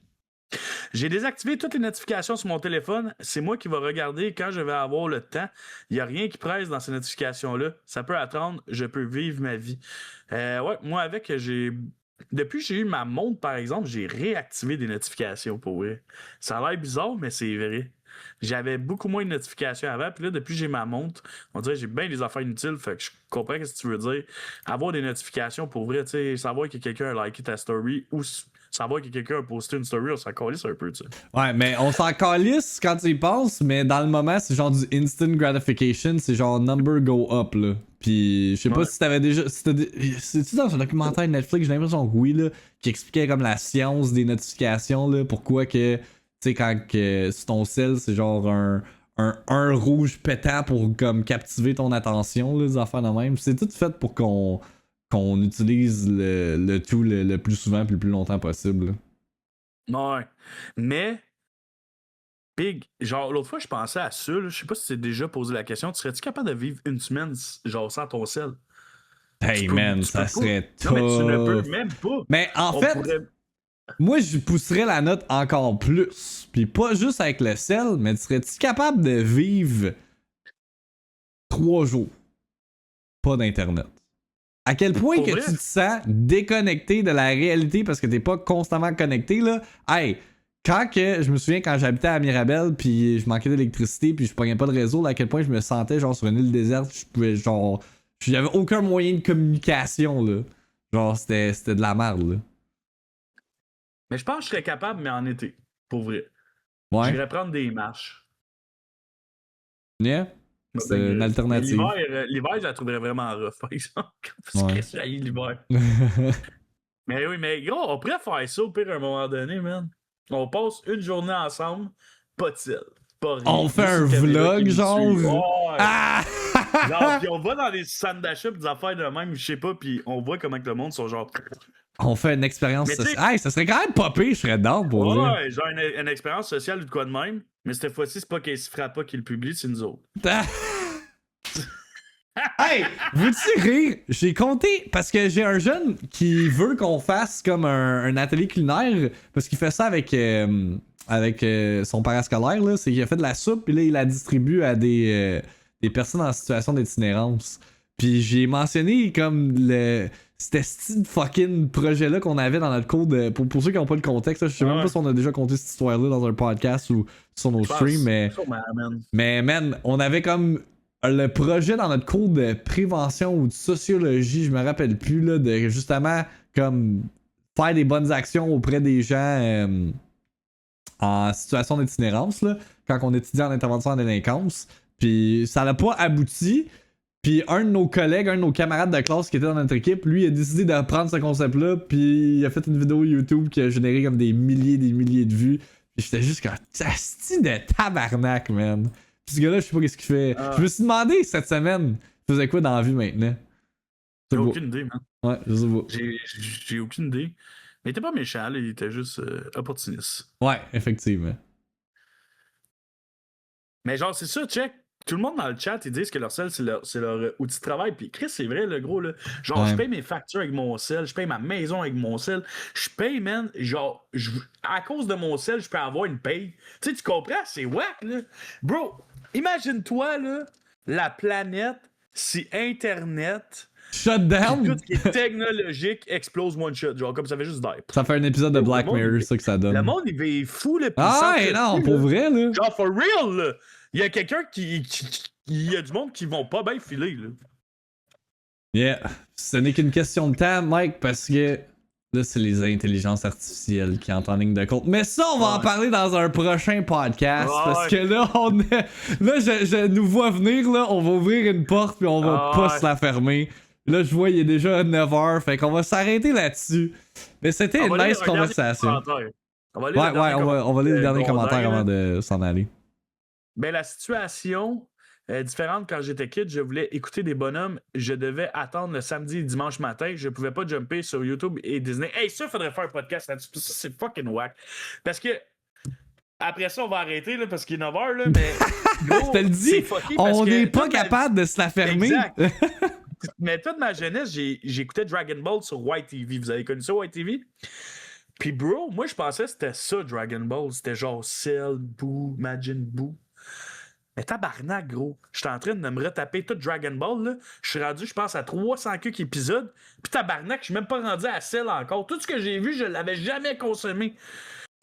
J'ai désactivé toutes les notifications sur mon téléphone. C'est moi qui vais regarder quand je vais avoir le temps. Il n'y a rien qui presse dans ces notifications-là. Ça peut attendre. Je peux vivre ma vie. Ouais, moi, avec, depuis que j'ai eu ma montre, par exemple, j'ai réactivé des notifications pour vrai. Ça a l'air bizarre, mais c'est vrai. J'avais beaucoup moins de notifications avant. Puis là, depuis que j'ai ma montre, on dirait que j'ai bien des affaires inutiles. Fait que je comprends ce que tu veux dire. Avoir des notifications pour vrai, tu sais, savoir que quelqu'un a liké ta story ou savoir que quelqu'un a posté une story, on s'en calisse un peu, tu sais. Ouais, mais on s'en calisse quand tu y penses, mais dans le moment, c'est genre du instant gratification, c'est genre number go up, là. Puis, je sais pas si t'avais déjà. C'est-tu dans un documentaire de Netflix, j'ai l'impression que oui, là, qui expliquait comme la science des notifications, là, pourquoi que, tu sais, quand que sur ton cell, c'est genre un rouge pétant pour comme captiver ton attention, là, les affaires de même. C'est tout fait pour qu'on utilise le tout le plus souvent et le plus longtemps possible. Ouais. Mais, Big, genre, l'autre fois, je pensais à ça, là, je sais pas si tu t'es déjà posé la question, tu serais-tu capable de vivre une semaine, genre, sans ton sel? Hey man, ça serait tough. Non, mais tu ne peux tough. même pas. Mais en fait, moi, je pousserais la note encore plus. Puis pas juste avec le sel, mais tu serais-tu capable de vivre 3 jours pas d'internet? À quel point Pour que vrai? tu te sens déconnecté de la réalité parce que t'es pas constamment connecté, là. Hey, je me souviens quand j'habitais à Mirabel puis je manquais d'électricité puis je pognais pas de réseau, là, à quel point je me sentais genre sur une île déserte, je pouvais genre... J'avais aucun moyen de communication, là. Genre, c'était de la merde, là. Mais je pense que je serais capable, mais en été. Pour vrai. Ouais. J'irais prendre des marches. Yeah. C'est une alternative. L'hiver, je la trouverais vraiment rough, par exemple. Parce que j'ai haï l'hiver. Mais oui, mais gros, on pourrait faire ça au pire à un moment donné, man. On passe une journée ensemble, pas de sel, pas rien. On fait un vlog, genre. Ouais. Ah! Genre, pis on va dans des centres d'achat pis des affaires de même, je sais pas, pis on voit comment que le monde sont genre. On fait une expérience sociale. Hey, ça serait quand même pas pire, je serais down pour ouais, vrai. Ouais, genre une expérience sociale ou de quoi de même. Mais cette fois-ci, c'est pas Casey Frappa qui le publie, c'est nous autres. Hey, veux-tu rire? J'ai compté parce que j'ai un jeune qui veut qu'on fasse comme un atelier culinaire parce qu'il fait ça avec son parascolaire, là. C'est qu'il a fait de la soupe puis là il la distribue à des personnes en situation d'itinérance. Puis j'ai mentionné comme c'était ce fucking projet-là qu'on avait dans notre cours de. Pour ceux qui n'ont pas le contexte, là, je sais même pas si on a déjà compté cette histoire-là dans un podcast ou sur nos streams, mais man, on avait comme le projet dans notre cours de prévention ou de sociologie, je me rappelle plus, là, de justement comme faire des bonnes actions auprès des gens en situation d'itinérance, là, quand on étudie en intervention en délinquance. Puis ça n'a pas abouti. Puis un de nos collègues, un de nos camarades de classe qui était dans notre équipe, lui, a décidé de prendre ce concept-là, puis il a fait une vidéo YouTube qui a généré comme des milliers de vues. Puis j'étais juste comme, asti de tabarnak, man. Puis ce gars-là, je sais pas qu'est-ce qu'il fait. Je me suis demandé cette semaine, il faisait quoi dans la vie maintenant? J'ai aucune idée, man. Ouais, je sais pas. J'ai aucune idée. Mais il était pas méchant, là, il était juste opportuniste. Ouais, effectivement. Mais genre, c'est ça, check. tout le monde dans le chat, ils disent que leur sel, c'est leur outil de travail. Puis Chris, c'est vrai, le gros, là. Genre, je paye mes factures avec mon sel, je paye ma maison avec mon sel. Je paye, man. Genre, à cause de mon sel, je peux avoir une paye. Tu sais, tu comprends? C'est whack, là. Bro, imagine-toi, là, la planète, si Internet. Shut down! Tout ce qui est technologique explose one shot. Genre, comme ça fait juste dire. Ça fait un épisode de Black Mirror, ça que ça donne. Le monde, il est fou, le Ah, ouais, non, pour vrai, là. Genre, for real, là. Il y a quelqu'un il y a du monde qui vont pas bien filer, là. Yeah. Ce n'est qu'une question de temps, Mike, parce que là, c'est les intelligences artificielles qui entrent en ligne de compte. Mais ça, on va en parler dans un prochain podcast. Parce que là, là, je nous vois venir, là, on va ouvrir une porte puis on va pas se la fermer. Là, je vois, il est déjà 9h, fait qu'on va s'arrêter là-dessus. Mais c'était une nice conversation. On va lire le dernier commentaire avant de s'en aller. Ben, la situation est différente. Quand j'étais kid, je voulais écouter des bonhommes. Je devais attendre le samedi et dimanche matin. Je pouvais pas jumper sur YouTube et Disney. Hey, ça, faudrait faire un podcast là-dessus. Ça, c'est fucking whack. Parce que après ça, on va arrêter là, parce qu'il est 9h. Là, mais gros, je te le dis, on n'est pas capable de se la fermer. Exact. Mais toute ma jeunesse, j'écoutais Dragon Ball sur YTV. Vous avez connu ça, YTV? Puis, bro, moi, je pensais que c'était ça, Dragon Ball. C'était genre Cell, Boo, Majin Boo. Mais tabarnak, gros. J'étais en train de me retaper tout Dragon Ball, là. Je suis rendu, je pense, à 300 quelques épisodes. Puis tabarnak, je suis même pas rendu à Cell encore. Tout ce que j'ai vu, je l'avais jamais consommé.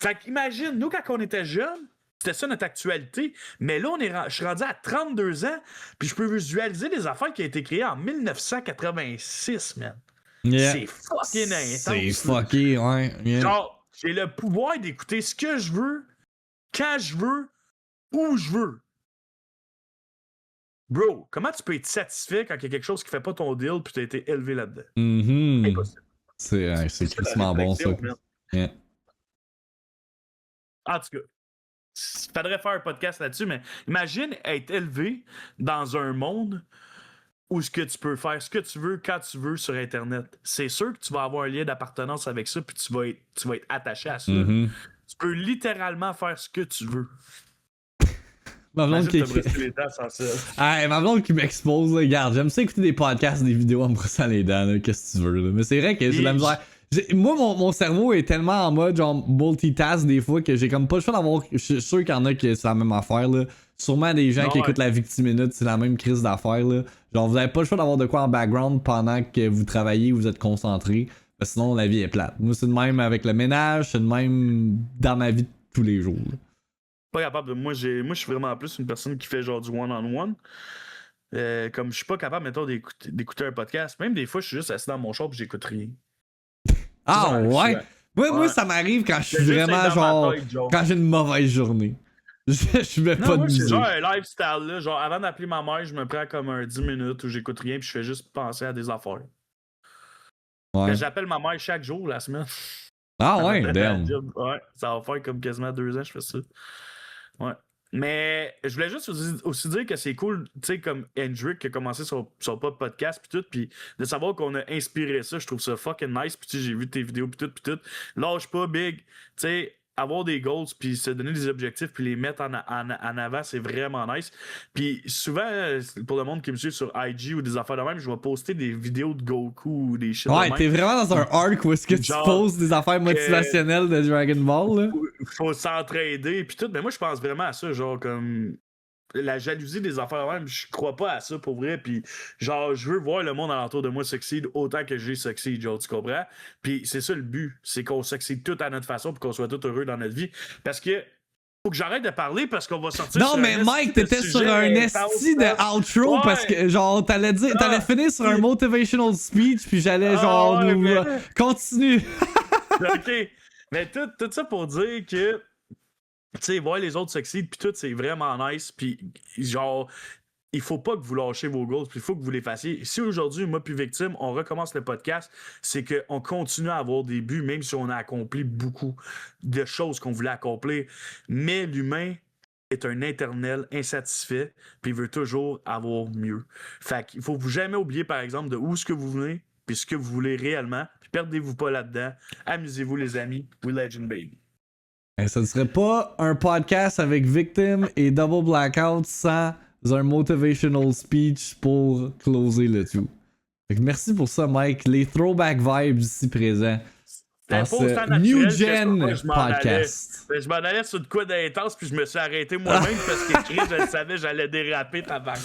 Fait qu'imagine, nous, quand on était jeunes, c'était ça notre actualité. Mais là, je suis rendu à 32 ans, puis je peux visualiser des affaires qui ont été créées en 1986, man. Yeah. C'est fucking intense. C'est fucking, ouais. Yeah. Genre, j'ai le pouvoir d'écouter ce que je veux, quand je veux, où je veux. Bro, comment tu peux être satisfait quand il y a quelque chose qui fait pas ton deal puis tu as été élevé là-dedans? Impossible. C'est crissement bon, ça. Yeah. En tout cas, il faudrait faire un podcast là-dessus, mais imagine être élevé dans un monde où ce que tu peux faire ce que tu veux quand tu veux sur Internet. C'est sûr que tu vas avoir un lien d'appartenance avec ça puis tu vas être attaché à ça. Tu peux littéralement faire ce que tu veux. Ma blonde qui ma blonde qui m'expose, là, regarde, j'aime ça écouter des podcasts, des vidéos en me brossant les dents, là, qu'est-ce que tu veux, là. Mais c'est vrai que j'ai la misère. Moi, mon cerveau est tellement en mode genre multitask des fois que j'ai comme pas le choix d'avoir. Je suis sûr qu'il y en a qui c'est la même affaire, là. Sûrement des gens qui écoutent la Victiminute, c'est la même crise d'affaires, là. Genre, vous avez pas le choix d'avoir de quoi en background pendant que vous travaillez ou vous êtes concentré. Parce que sinon, la vie est plate. Moi, c'est de même avec le ménage, c'est de même dans ma vie de tous les jours, là. Pas capable. Moi, je suis vraiment plus une personne qui fait genre du one-on-one. Comme je suis pas capable, mettons, d'écouter un podcast. Même des fois, je suis juste assis dans mon char et j'écoute rien. Ah ouais? Moi, ça m'arrive quand je suis vraiment genre. Quand j'ai une mauvaise journée. Je mets pas de musique. C'est genre un lifestyle, là. Genre, avant d'appeler ma mère, je me prends comme un 10 minutes où j'écoute rien puis je fais juste penser à des affaires. Ouais. J'appelle ma mère chaque jour la semaine. Ah ouais, damn. Ouais, ça va faire comme quasiment 2 ans que je fais ça. Ouais. Mais je voulais juste aussi dire que c'est cool, tu sais, comme Hendrick qui a commencé son podcast puis tout, puis de savoir qu'on a inspiré ça, je trouve ça fucking nice. Puis tu sais, j'ai vu tes vidéos puis tout. Lâche pas, Big. Tu sais, avoir des goals puis se donner des objectifs puis les mettre en avant, c'est vraiment nice. Puis souvent, pour le monde qui me suit sur IG ou des affaires de même, je vais poster des vidéos de Goku ou des shit. Ouais, t'es vraiment dans un arc où est-ce que tu poses des affaires motivationnelles de Dragon Ball, là. Faut s'entraider puis tout. Mais moi, je pense vraiment à ça, genre comme la jalousie des affaires de même, je crois pas à ça pour vrai. Puis genre, je veux voir le monde alentour de moi succède autant que j'ai succède, genre, tu comprends? Puis c'est ça le but, c'est qu'on succède tout à notre façon pour qu'on soit tous heureux dans notre vie. Parce que faut que j'arrête de parler parce qu'on va sortir. Non, mais Mike, t'étais sur un esti de outro parce que, genre, t'allais finir sur un motivational speech, puis j'allais, genre, continue. Ok. Mais tout ça pour dire que, tu sais, voir les autres succèdent, puis tout, c'est vraiment nice. Puis, genre, il faut pas que vous lâchez vos goals, puis il faut que vous les fassiez. Si aujourd'hui, moi puis Victime, on recommence le podcast, c'est qu'on continue à avoir des buts, même si on a accompli beaucoup de choses qu'on voulait accomplir. Mais l'humain est un éternel insatisfait, puis il veut toujours avoir mieux. Fait qu'il faut jamais oublier, par exemple, de où est-ce que vous venez, puis ce que vous voulez réellement. Puis perdez-vous pas là-dedans. Amusez-vous, les amis. We Legend Baby. Ça ne serait pas un podcast avec Victim et Double Blackout sans un motivational speech pour closer le tout. Fait que merci pour ça, Mike. Les throwback vibes ici présents. Dans ce New Gen podcast. Je m'en allais sur de quoi d'intense, puis je me suis arrêté moi-même parce que je savais j'allais déraper tabarnak.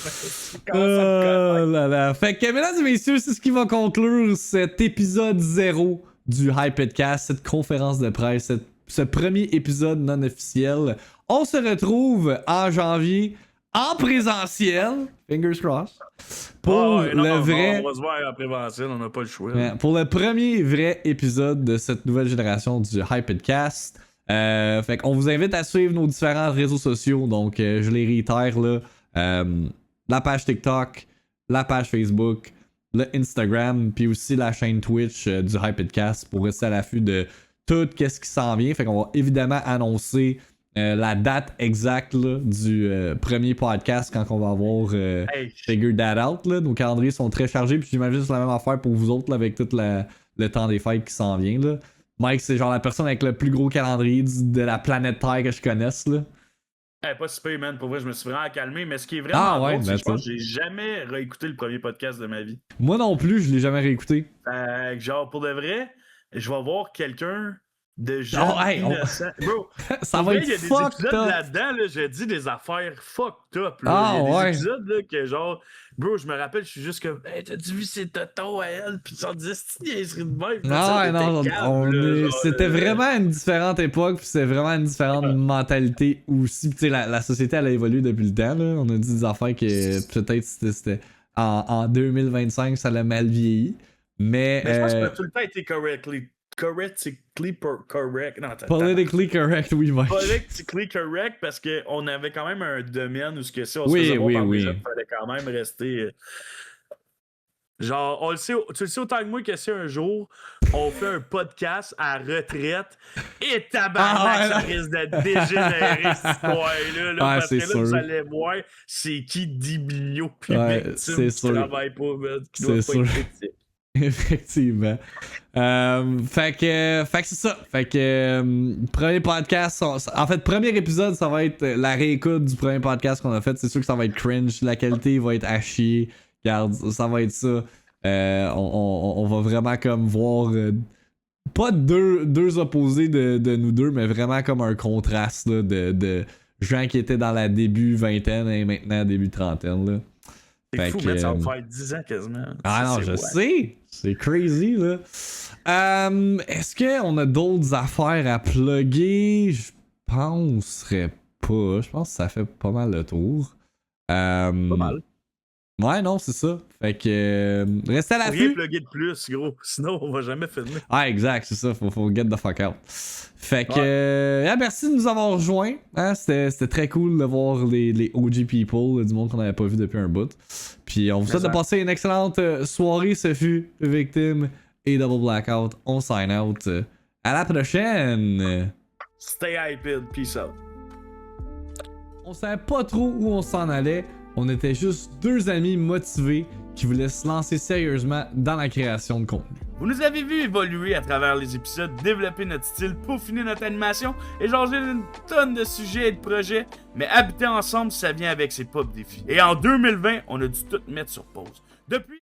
Oh là là. Fait que, mesdames et messieurs, c'est ce qui va conclure cet épisode 0 du Hypedcast, cette conférence de presse, ce premier épisode non officiel. On se retrouve en janvier en présentiel, fingers crossed, pour le vrai... On va se voir en présentiel, on n'a pas le choix. Pour le premier vrai épisode de cette nouvelle génération du Hypedcast. Fait qu'on vous invite à suivre nos différents réseaux sociaux, donc je les réitère là. La page TikTok, la page Facebook, le Instagram, puis aussi la chaîne Twitch du Hypedcast pour rester à l'affût de tout ce qui s'en vient. Fait qu'on va évidemment annoncer la date exacte là, du premier podcast quand on va avoir figure that out. Là. Nos calendriers sont très chargés, puis j'imagine que c'est la même affaire pour vous autres là, avec tout le temps des fêtes qui s'en vient. Là. Mike, c'est genre la personne avec le plus gros calendrier de la planète Terre que je connaisse. Là. Pas super, man. Pour vrai, je me suis vraiment calmé. Mais ce qui est vraiment drôle, c'est que je pense que j'ai jamais réécouté le premier podcast de ma vie. Moi non plus, je l'ai jamais réécouté. Genre, pour de vrai, je vais voir quelqu'un de jeune innocent. Bro, ça va être il y a des épisodes là-dedans, là, j'ai dit des affaires fucked up. Là. Il y a des épisodes là, que genre, bro, je me rappelle, je suis juste comme, hey, t'as-tu vu ses totons à elle? Puis ils ont dit, c'est une niaiserie de même. C'était vraiment une différente époque, puis c'était vraiment une différente mentalité aussi. Tu sais, la société, elle a évolué depuis le temps. Là. On a dit des affaires que peut-être c'était en 2025, ça l'a mal vieilli. Mais je pense que ça a tout le temps été correct. Non, politically correct, oui, Mike. Politically correct parce qu'on avait quand même un domaine où ce que c'est, on se faisait voir par les jeunes, il fallait quand même rester. Genre, tu le sais autant que moi que si un jour on fait un podcast à retraite et tabarnak, ça risque d'être dégénéré cette histoire-là. Là, parce que là, vous allez voir c'est qui Dibio pis victime qui travaille pas, qui doit pas être critique. Effectivement. Fait que c'est ça. Fait que premier podcast, en fait, premier épisode, ça va être la réécoute du premier podcast qu'on a fait. C'est sûr que ça va être cringe. La qualité va être à chier. Regarde, ça va être ça. On va vraiment comme voir pas deux opposés de nous deux, mais vraiment comme un contraste là, de gens qui étaient dans la début vingtaine et maintenant début trentaine. Là. C'est fou, mais ça va faire 10 ans quasiment. Ah non, je sais. C'est crazy, là. Est-ce qu'on a d'autres affaires à plugger? Je penserais pas. Je pense que ça fait pas mal le tour. Pas mal. Ouais, non, c'est ça. Fait que restez à l'affût. Faut rien plugger de plus, gros. Sinon, on va jamais finir. Ah, exact, c'est ça. Faut get the fuck out. Fait que merci de nous avoir rejoints. Hein? C'était très cool de voir les OG people, du monde qu'on n'avait pas vu depuis un bout. Puis on vous souhaite de passer une excellente soirée. Ce fut Victime et Double Blackout. On sign out. À la prochaine. Stay hyped. Peace out. On savait pas trop où on s'en allait. On était juste deux amis motivés qui voulaient se lancer sérieusement dans la création de contenu. Vous nous avez vu évoluer à travers les épisodes, développer notre style, peaufiner notre animation et changer une tonne de sujets et de projets, mais habiter ensemble, ça vient avec ses propres défis. Et en 2020, on a dû tout mettre sur pause. Depuis...